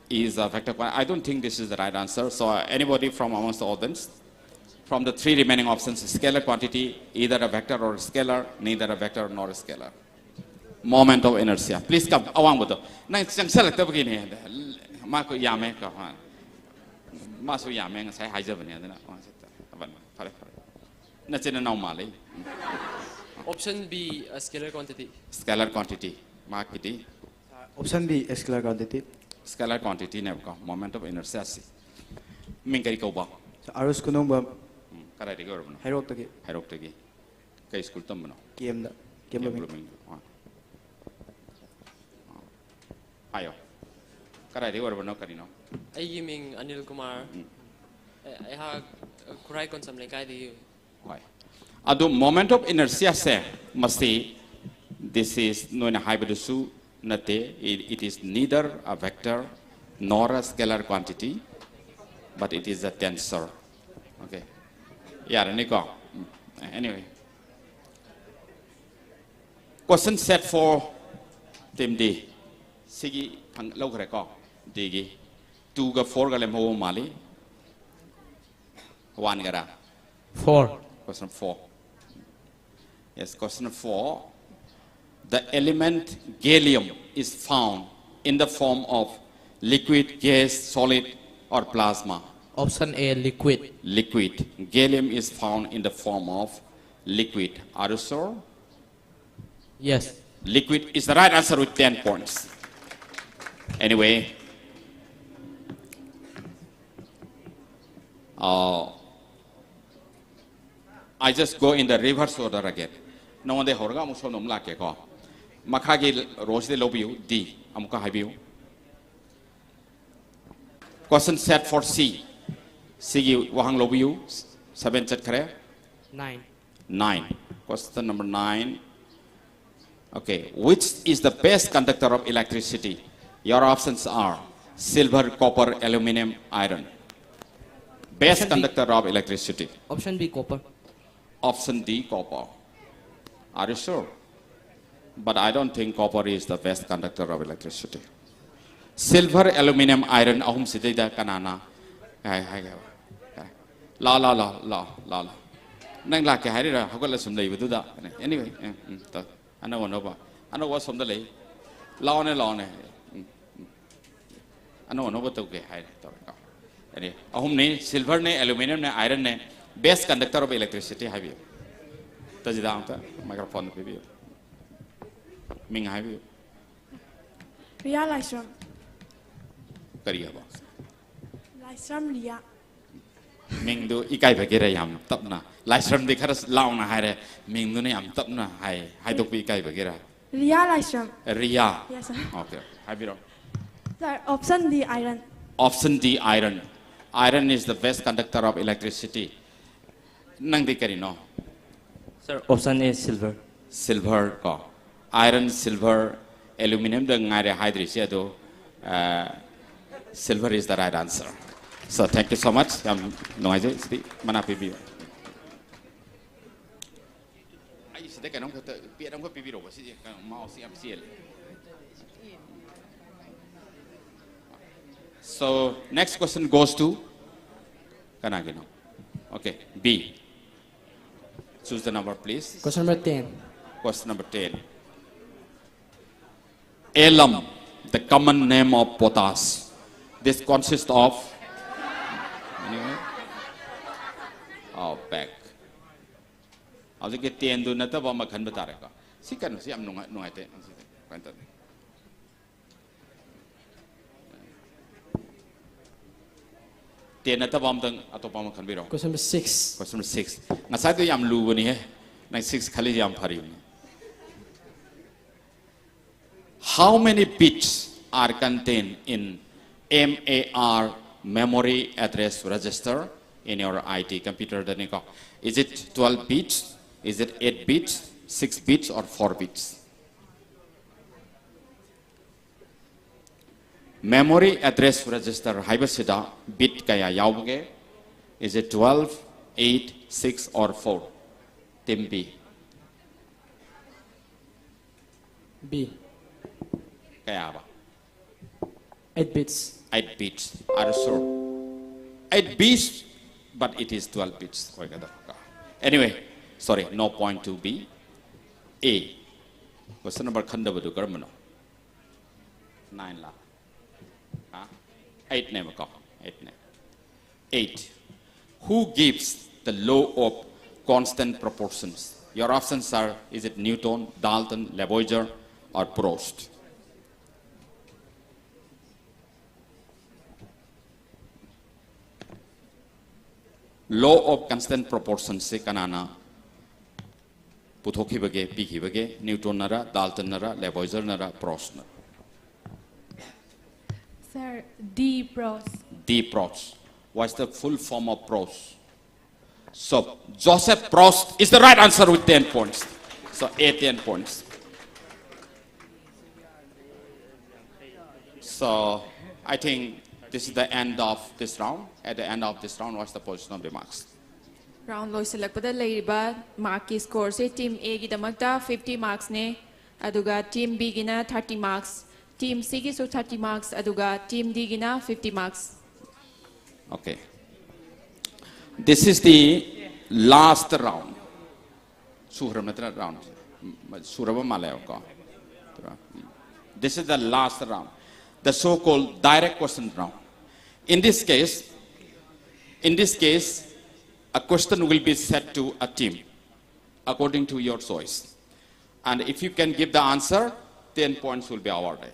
is a vector quantity. I don't think this is the right answer. So anybody from amongst the audience? From the 3 remaining options, scalar quantity, either a vector or a scalar, neither a vector nor a scalar. Moment of inertia. Please come along with it. Now, select the beginning. Marco Yame. Masu Yame, say hi, Javan. Option B, a scalar quantity. Scalar quantity. Mark it. Option B, scalar quantity. Scalar quantity never moment of inertia. Minkari Koba. Arus Kunumba, Karate government. Herotaki, Heroctagi. Case Kultumano. Game, Ayo. Karate government no Karino. I yiming Anil Kumar. I have correct on some like I. Why? Ado moment of inertia se must say this is no in a hybrid su nate. It is neither a vector nor a scalar quantity, but it is a tensor. Okay. Yeah, Nico. Anyway. Question set for team D. Sigi low record. Digi. 2 ga 4 ga lemo mali. 1 gara. 4. Question 4. Yes, question 4. The element gallium is found in the form of liquid, gas, solid, or plasma. Option A, liquid. Liquid. Gallium is found in the form of liquid. Are you sure? Yes. Liquid is the right answer with 10 points. Anyway, I just go in the reverse order again. No one de horga muso nom la ke ko. Makagi rose de lobiu D. Amuka habiu. Question set for C. C wahang lobiu 7 chat kare. 9. 9. Question number 9. Okay. Which is the best conductor of electricity? Your options are silver, copper, aluminum, iron. Best Option B. conductor of electricity. Option B, copper. Option D, copper. Are you sure? But I don't think copper is the best conductor of electricity. Silver, aluminum, iron, ahum sidida kanana. La la la la la la. Nang la ke hari ra hakol sum lei budu da. Anyway, I know ba. I know what sum da lei. La ne. I know ba to ke hai to. Anyway, ahum ne silver ne aluminum ne iron ne best conductor of electricity hai bi. Tajida amta microphone pe bi. Ming hai bi. Ria Lysram. Kariya ba. Lysram Ria. Ming do ikai bagera yam tapna. Lysram de kharas launa hai re. Ming do ne yam tapna hai dok bi ikai bagera. Ria Lysram. Ria. Yes, sir. Okay. Hai bi ro. Sir, option D, iron. Option D, iron. Iron is the best conductor of electricity. Nang di kari no. Sir, option A, silver. Silver ko. Iron, silver, aluminum the ngare hydri siya do. Silver is the right answer. So thank you so much. Noise mana pibi. Ay sida kanong ko piadam ko pibi ro ba si mau si MCL. So next question goes to Kanagino. Okay, B. Choose the number, please. Question number 10. Question number 10. Alum, the common name of potash. This consists of anyway. Oh, back. I'll get the end to Nataba Makan Bataraka. See, can see I'm no idea. Tiyan na tabam tang ato pa makan biro. Question number 6. Question number 6. Ngasay to yam lubo ni he. Nang 6 khali yam phari ni. How many bits are contained in MAR memory address register in your IT computer? Is it 12 bits? Is it 8 bits? 6 bits or 4 bits? Memory address register haibasida bit kaya yauge. Is it 12, 8, 6 or 4? Team B. B. Kaya ba? 8 bits. 8 bits. Are you sure? 8 bits, but it is 12 bits. Anyway, sorry, no point to B. A. Question number khanda badu karmano. 9 la. 8 name ko. 8 name. 8. Who gives the law of constant proportions? Your options are: is it Newton, Dalton, Lavoisier, or Proust? Law of constant proportions se kanana puthoki bage piki bage Newton nara, Dalton nara, Lavoisier nara, Proust nara. Sir, D, Proust. D. Proust. What's the full form of Proust? So Joseph Proust is the right answer with 10 points. So 10 points. So I think this is the end of this round. At the end of this round, what's the position of the marks? Round loy select pada leiba mark ki score se team A gi damakta 50 marks ne aduga team B gi na 30 marks. Team C gi so 30 marks aduga team D gi na 50 marks. Okay. This is the last round. Suhramatra round. Suraba Malayo ko. This is the last round. The so-called direct question round. In this case, a question will be set to a team according to your choice. And if you can give the answer, 10 points will be awarded.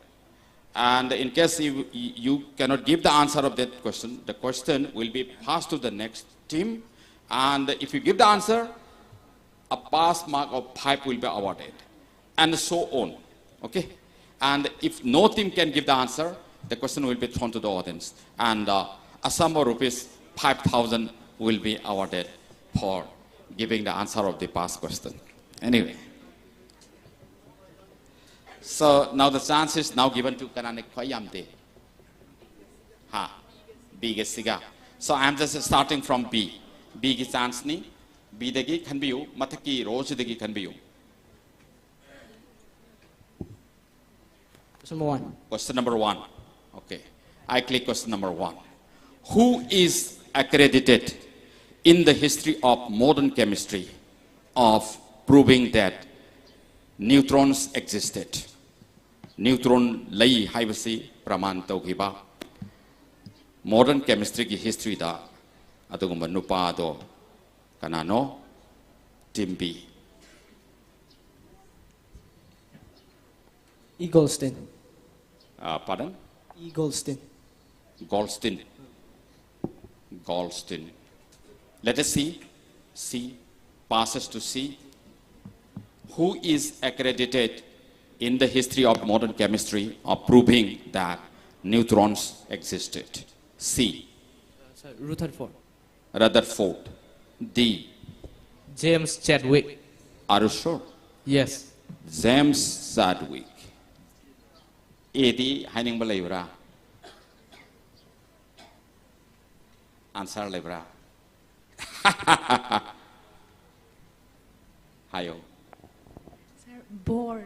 And in case you cannot give the answer of that question, the question will be passed to the next team. And if you give the answer, a pass mark of 5 will be awarded. And so on. Okay? And if no team can give the answer, the question will be thrown to the audience. And a sum of rupees 5,000 will be awarded for giving the answer of the past question. Anyway. So now the chance is now given to Kananik Koyamte. B ge siga. So I am just starting from B. B ki chance ni. B degi can be you. Mataki rose degi can be you. Question number 1. Question number 1. Okay. I click question number 1. Who is accredited in the history of modern chemistry of proving that neutrons existed? Neutron lay haibasi praman taukiba. Modern chemistry ki history da adugumba nupa do kanano team B. E. Goldstein. Pardon? E. Goldstein. Goldstein. Goldstein. Let us see. C passes to C. Who is accredited in the history of modern chemistry of proving that neutrons existed? C. Sir, Rutherford. Rutherford. D. James Chadwick. Are you sure? Yes. James Chadwick. A. D. Haining Balaybra. Answer Libra. Hayo. Sir, Bohr.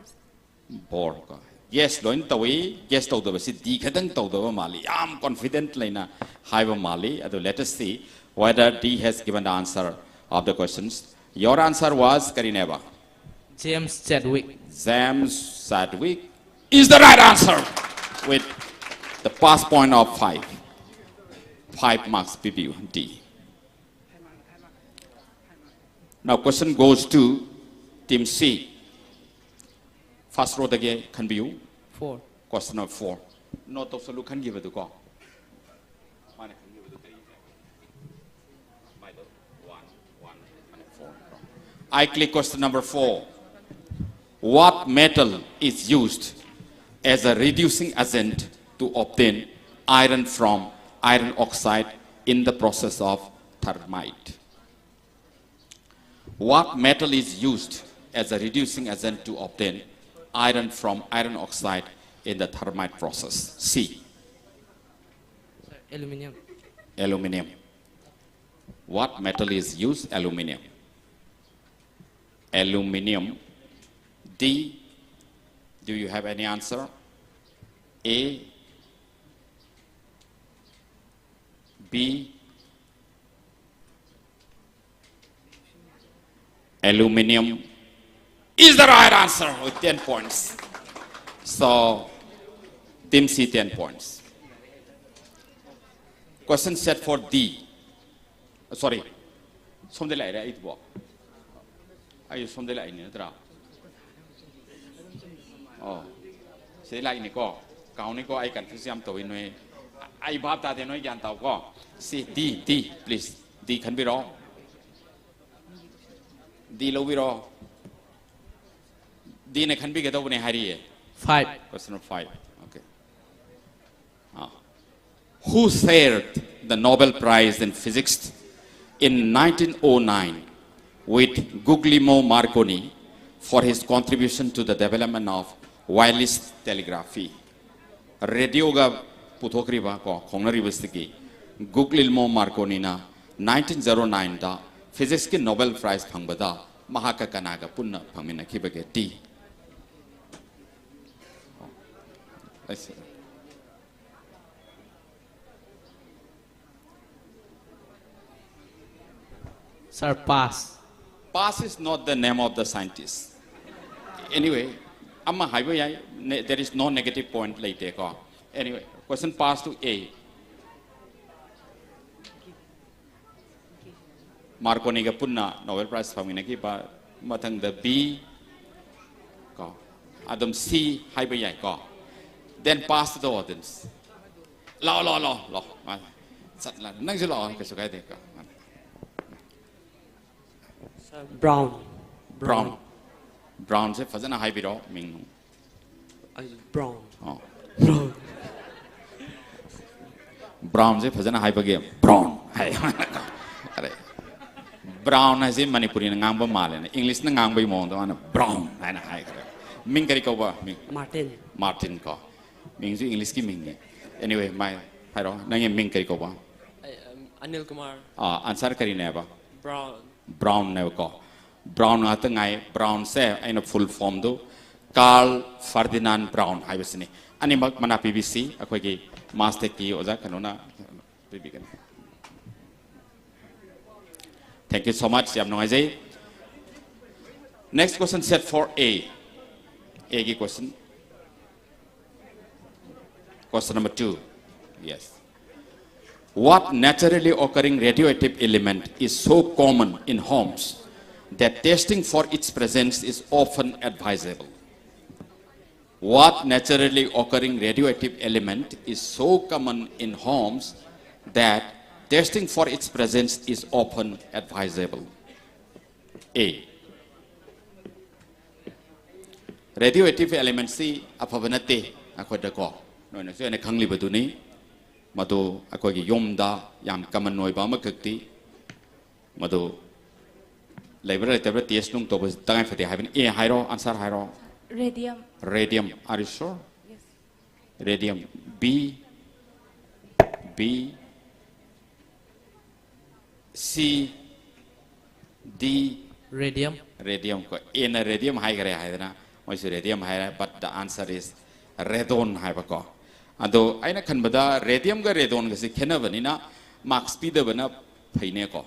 Bohr. Yes, loin tawi. Yes, to the si D. Kadang to the Mali. I'm confident lena. Haiva Mali. Let us see whether D has given the answer of the questions. Your answer was Karineva. James Chadwick. James Chadwick is the right answer with the pass point of 5. 5 marks PPU D. Now question goes to team C. First row again can be you. 4. Question number 4. Not of can give it to go. I click question number 4. What metal is used as a reducing agent to obtain iron from iron oxide in the process of thermite? What metal is used as a reducing agent to obtain iron from iron oxide in the thermite process? C. Sir, aluminum. Aluminium. What metal is used? Aluminium. Aluminium. D. Do you have any answer? A. B. Aluminium is the right answer with 10 points. So, team C 10 points. Question set for D. Sorry. Something like that. Are you something like that? Oh. Say like Nico. Kauniko, I can fix him to win. I bought that in Yantao. See, D, please. D can be wrong. D low be wrong. D can be get over in Harry. 5. Question 5. Okay. Who shared the Nobel Prize in Physics in 1909 with Guglielmo Marconi for his contribution to the development of wireless telegraphy? Radio ga puthokriba ko khongnaribastiki Guglielmo Marconi na 1909 da physics ki Nobel Prize phangbada mahaka kanaga punna phangmina khibage D. I see. Sir, pass. Pass is not the name of the scientist. Anyway, amma highway there is no negative point later. Anyway, question pass to A. Marconi ga punna Nobel Prize phamina ki ba mathang the B ko adam C highway ko then pass to the audience. Law. Sat la, nang si law ka sugay de ka. Brown. Brown se fazana hai biro ming. Brown. Oh. Brown se fazana hai bage brown. Hai. Are. Brown hai se Manipuri na ngang ba male na English na ngang ba mo to ana brown hai na hai ka. Ming kari ko ba ming. Martin ko. Ming su English ki ming ni. Anyway, my hai ro nang ming kari ko ba. Anil Kumar. Answer kari na ba. Brown. Ne ko. Brown ata ngai Brown se aina full form do Carl Ferdinand Brown hai basini. Ani mak mana PBC akoi ki master ki oja kanona PBC. Thank you so much. Yam nongai jai. Next question set for A. A ki question. Question number 2. Yes. What naturally occurring radioactive element is so common in homes that testing for its presence is often advisable? What naturally occurring radioactive element is so common in homes that testing for its presence is often advisable? A. Radioactive elements si apabanate ako dako. No na so na khangli baduni. Madu ako gi yomda yam kaman noi ba makti madu library tabra test nung to bas tangai fati haibin e hairo answer hairo radium are you sure? Yes. Radium. B C D radium ko in a radium hai gare hai na moi su radium hai but the answer is radon hai ba ko ado aina khanbada radium ga radon ga se khena bani na marks pi da bana phaine ko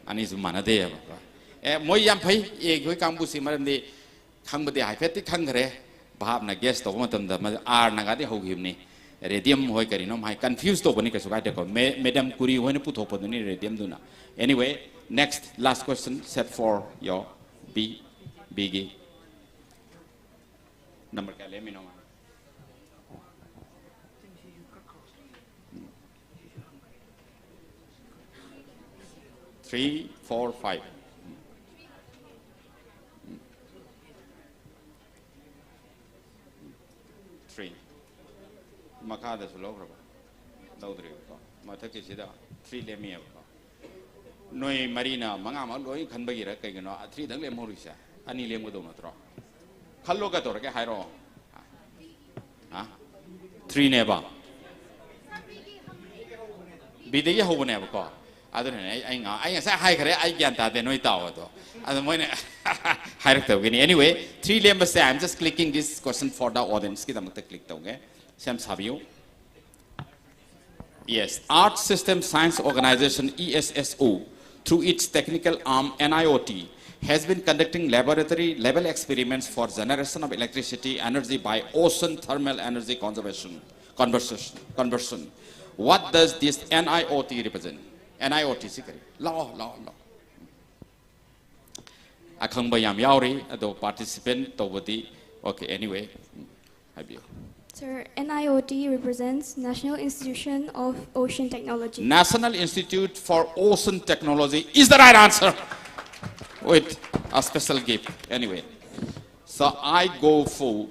ani su mana de ba e moi yam phai e goi kang bu si maram de khang bade hai phet ti khang gare bhab na guess to ma tam da r na ga de ho gim ni radium hoi kari no mai confused to bani ka su ga de ko madam kuri hoi na pu thok pa ni radium du na anyway next last question set for your B gi number ka let me know 3, 4, 5. 3. Makada Sulograba. Laudri. Mataki Sida. 3 Lemia. Noi Marina, Mangama, Loi, Kanbagira, Kagano, 3 Dangle Morisa, Ani Lemudomatro. Kalogator, Hiro. 3 Neba. Bidia who never call. I don't know. I say hi, I can't have the noise tower. I don't want to. Anyway, 3 members say I'm just clicking this question for the audience. Click okay. Sam Savio. Yes, Art System Science Organization ESSO, through its technical arm NIOT, has been conducting laboratory level experiments for generation of electricity energy by ocean thermal energy conversion. What does this NIOT represent? NIOT secret. Law. Akang bayam yauri ado participant tobodi. Okay, anyway. Sir, NIOT represents National Institution of Ocean Technology. National Institute for Ocean Technology is the right answer. With a special gift. Anyway. So I go for,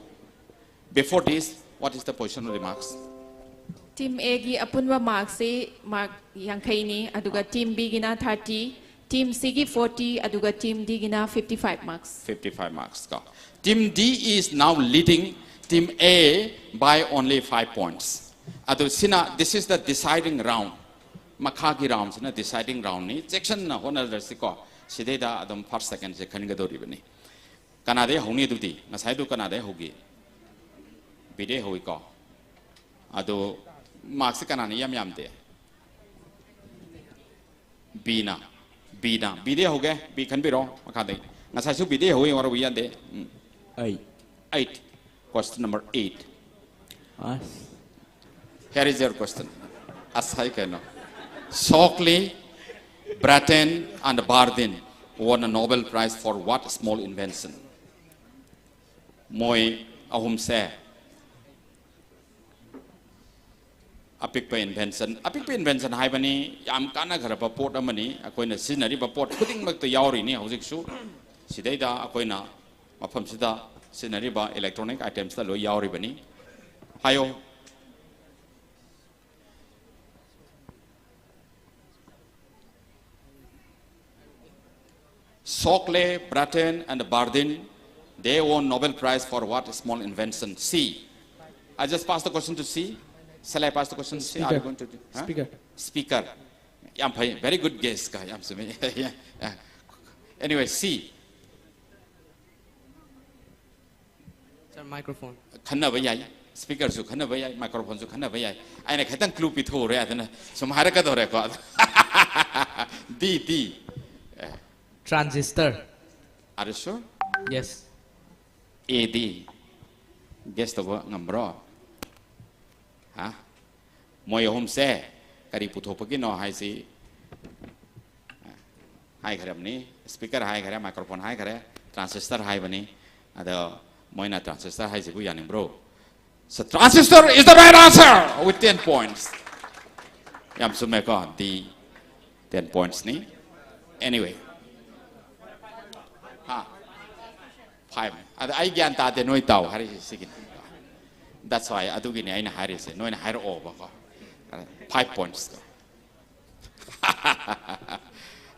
before this, what is the position of the marks? Team A gi apunwa marks se mark yankei ni aduga team B gina 30, team C gi 40, aduga team D gina 55 marks. 55 marks. Team D is now leading Team A by only 5 points. This is the deciding round. Makagi round, deciding round ni. Section na honor versiko. Sideda adam first second se kanigadori bani. Kanade hongi dudi. Nasaidu kanade hogi. Bide hoiko. Ado marks kanani yam de. Bina. Bide hoge. B can be wrong. Makade. Nasaisu bide hoi or we ande. 8. Question number 8. Here is your question. Shockley, Brattain, and Bardeen won a Nobel Prize for what small invention? Moi ahum se. apik pa invention hai bani yam kana ghara pa pot amani akoina sinari pa pot khuding mak to yauri ni hojik su sidai da akoina mafam sida sinari ba electronic items ta lo yauri bani hayo Shockley, Bratton and Bardeen, they won Nobel Prize for what small invention? C. I just passed the question to C. Shall I pass the question to C? Are you going to do? Huh? Speaker. Speaker. Yeah, very good guess. Yeah. Anyway, C. Sir, microphone. Khanna bhai speaker su khanna bhai microphone su khanna bhai aina khatan clue pitho re adana sumhara ka dore ko D. Transistor. Are you sure? Yes. AD. Guess the word ngambro. Ha? Moyo home se kari putho pagi no hai si. Hai kharam ni speaker hai khare microphone hai khare transistor hai bani ada moina transistor hai si bu yaning bro. So transistor is the right answer with 10 points. Yam sume ko the 10 points ni. Anyway. Ha. 5. I gyan ta de noi tau hari sigin. That's why adugi ni aina hari se noi na hari over ko. 5 points.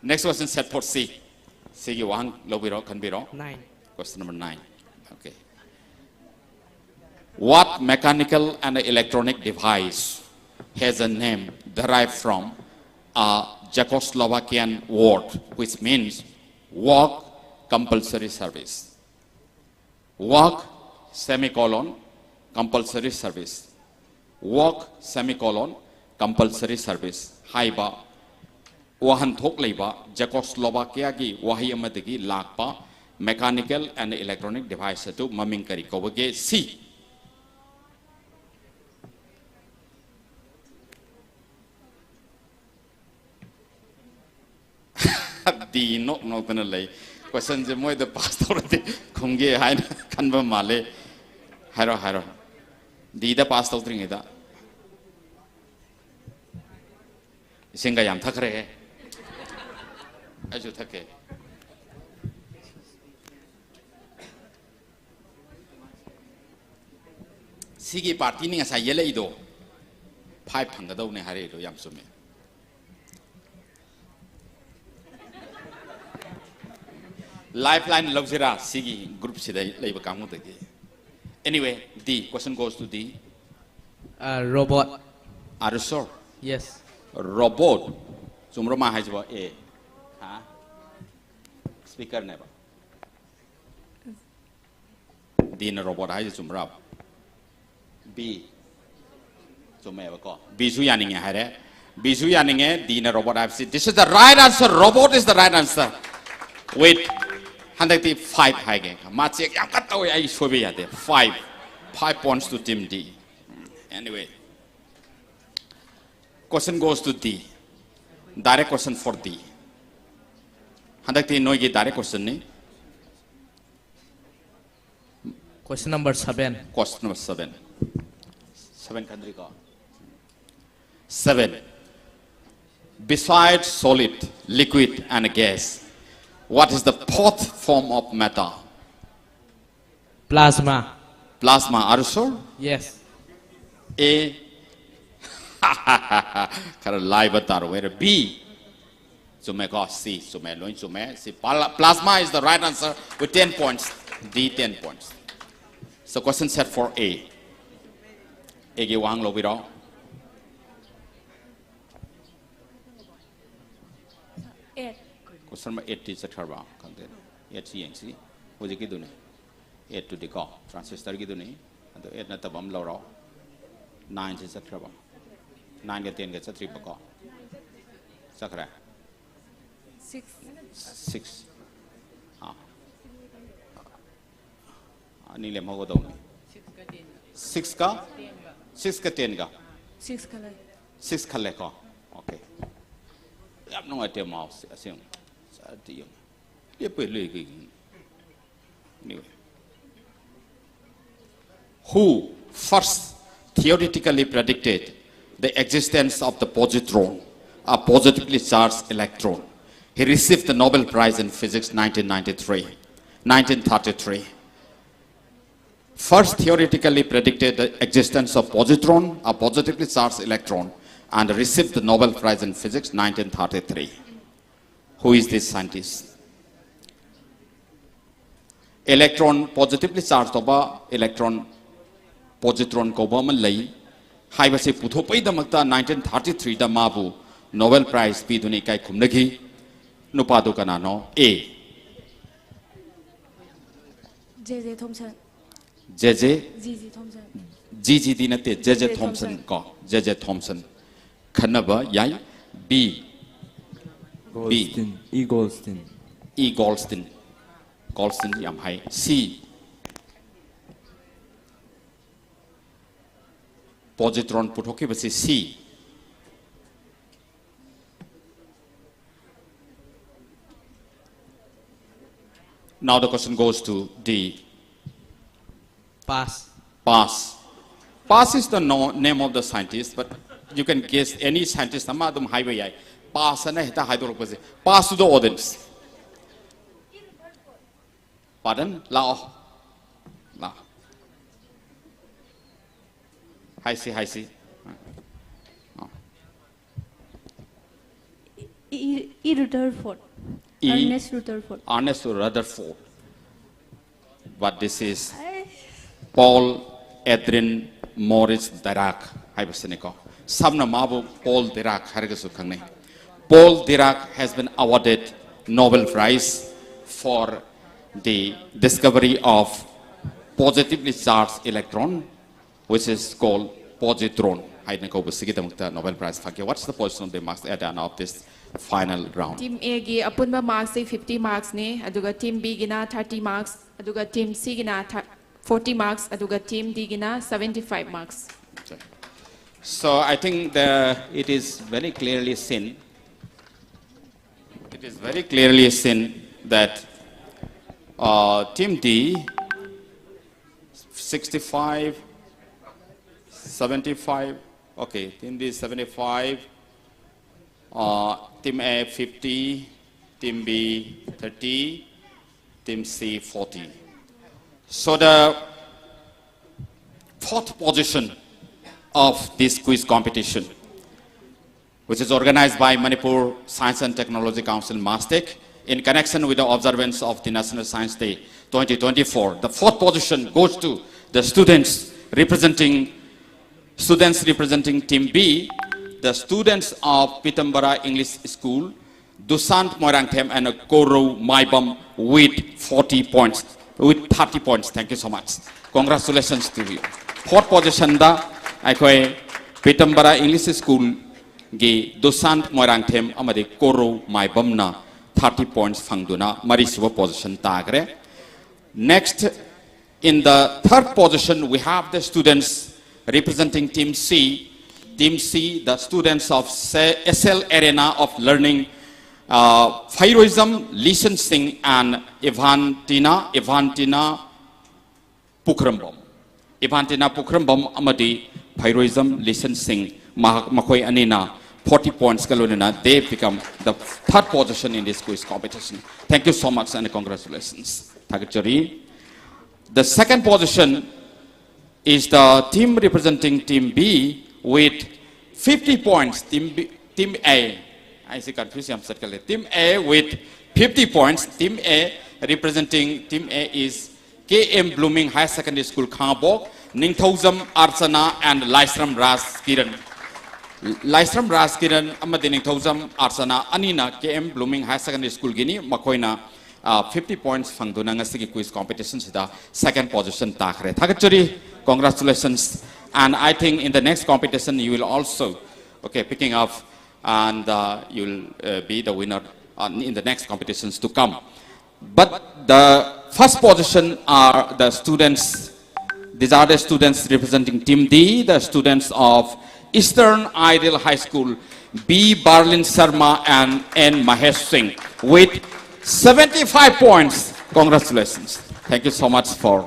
Next question set for C. Sige wang lobiro can be wrong. 9. Question number 9. Okay. What mechanical and electronic device has a name derived from a Czechoslovakian word which means work compulsory service? Work semicolon compulsory service. Work semicolon compulsory service. Haiba wahan thok leiba Czechoslovakia gi wahi amadagi lakpa mechanical and electronic device atu maming kari kobage C. D no tana lei question je moi the past already khongge hai na kanba male haro D da past out ring da singa yam thakre aju thake sigi party ni asa yele ido 5 phanga do ne hare do yam sume lifeline luxira sigi group sidai leiba kamu tagi. Anyway, D question goes to D. Robot. Are you sure? Yes. Robot. Sumro ma hai jwa A. Ha? Speaker never. D na robot hai sumra. B. Sumeva ko. B su yaning hai re. B su yaning D na robot hai. This is the right answer. Robot is the right answer. Wait. 105 hai ge. Ma check yam kat taw ai sobe ya de. 5 points to team D. Anyway. Question goes to D. Direct question for D. Handakti noi ge direct question ni. Question number 7. Question number 7. 7 country ka. 7. Besides solid, liquid and gas, what is the fourth form of matter? Plasma. Plasma, are you sure? Yes. A. Kara lie batar where B. Sume ko C. Sume loin sume C. Plasma is the right answer with 10 points. D 10 points. So question set for A. A ge wang lo biro. Question number 8 is a turbo. 8 C. Hoji ki dune. 8 to the go. Transistor ki dune. And 8 na tabam lo ro. 9 is a turbo. 9 get 10 gets a 3 bako. Sakra. 6. Ah. Ani le mago do. 6 ka? 6 ka 10 ka? 6 color. 6 khale ka. Okay. Yap no ate mouse asim. Sa ti. Ye pe le ki. Anyway. Who first theoretically predicted the existence of the positron, a positively charged electron. He received the Nobel Prize in Physics 1933. First theoretically predicted the existence of positron, a positively charged electron, and received the Nobel Prize in Physics 1933. Who is this scientist? Electron positively charged over electron positron kobaman lay. Haibase puthopai damakta 1933 da mabu Nobel Prize piduni kai khumnagi nupadu kanano A. J.J. Thomson. J.J. G.G. Thomson. G.G. di nate J.J. Thomson ko J.J. Thomson. Khanaba yai B. Goldstein. E. Goldstein. E. Goldstein. Goldstein yam hai. C. Positron puthoki basi C. Now the question goes to D. Pass. Pass. Pass is the name of the scientist, but you can guess any scientist. Amadum highway. Pass and hita hydropose. Pass to the audience. Pardon? Lao. Lao. Hi see. E. Rutherford. E. Ernest Rutherford. Ernest Rutherford. But this is Paul Adrien Maurice Dirac. Samna Mabu Paul Dirac. Paul Dirac has been awarded Nobel Prize for the discovery of positively charged electron, which is called positron. Nobel Prize. What's the position of the marks of this final round? Team A gi apunba marks 50 marks ne, aduga Team B gina 30 marks, aduga Team C gina 40 marks, aduga Team D gina 75 marks. Okay. So I think it is very clearly seen. It is very clearly seen that Team D 65, 75. Okay, Team D 75. Team A 50, Team B 30, Team C 40. So the fourth position of this quiz competition, which is organized by Manipur Science and Technology Council, MASTEC, in connection with the observance of the National Science Day 2024. The fourth position goes to the students representing Team B, the students of Pitambara English School, Dusant Moirangthem and Koro Maibam with 30 points. Thank you so much. Congratulations to you. Fourth position da aikoi Pitambara English School gi Dusant Moirangthem amadi Koro Maibam na 30 points fangduna marisuba position tagre. Next, in the third position, we have the students representing Team C. Team C, the students of SL Arena of Learning, Heroism, Listen Singh, and Evantina Pukrambam. Evantina Pukrambam amadi Heroism, Listen Singh, Makoi Anina, 40 points Kalunina, they become the third position in this quiz competition. Thank you so much and congratulations. The second position is the team representing Team B with 50 points. Team A. I see confusion. Team A with 50 points. Team A representing Team A is KM Blooming High Secondary School, Khangabok, Ningthauzam Archana and Laisram Ras Kiran. Laisram Ras Kiran amadi Ningthauzam Archana Anina KM Blooming High Secondary School Gini Makoina 50 points fangduna ngasigi quiz competition sida second position takre. Thakachuri, congratulations. And I think in the next competition you will also picking up and you will be the winner in the next competitions to come. But the first position are the students. These are the students representing Team D, the students of Eastern Ideal High School, B. Barlin Sharma and N. Mahesh Singh with 75 points. Congratulations. Thank you so much for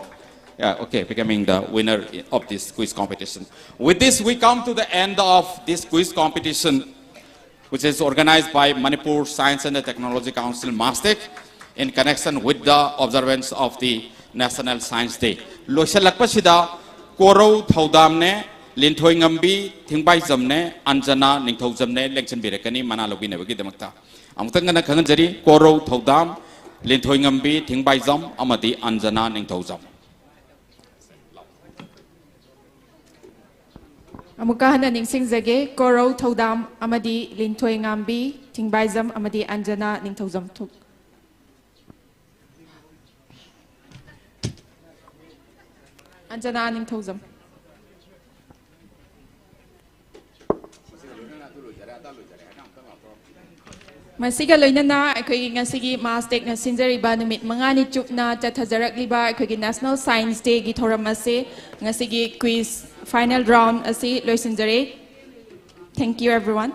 okay, becoming the winner of this quiz competition. With this, we come to the end of this quiz competition, which is organized by Manipur Science and Technology Council, MASTEC, in connection with the observance of the National Science Day. Loisalakpasida Korau Thaudamne Linthoi Ngambi Thingbai Jamne Anjana Ningthau Jamne Lection Birekani Manalogi Nevagi Demakta. Amtangana Kanjari Korau Thaudam Linthoi Ngambi Thingbai Jam Amadi Anjana Ningthau Jam. Amuka hana ningsingjage Korau Thaudam amadi Linthoi Ngambi Thingbaizam amadi Anjana Ningthaujam thuk. Anjana Ningthaujam. Masiga loinana akhoi ngasigi MASTEC na sinjariba numit mangani chupna chathajarakliba akhoi National Science Day gi thoram ase ngasigi quiz final round asi loisinjare. Thank you everyone.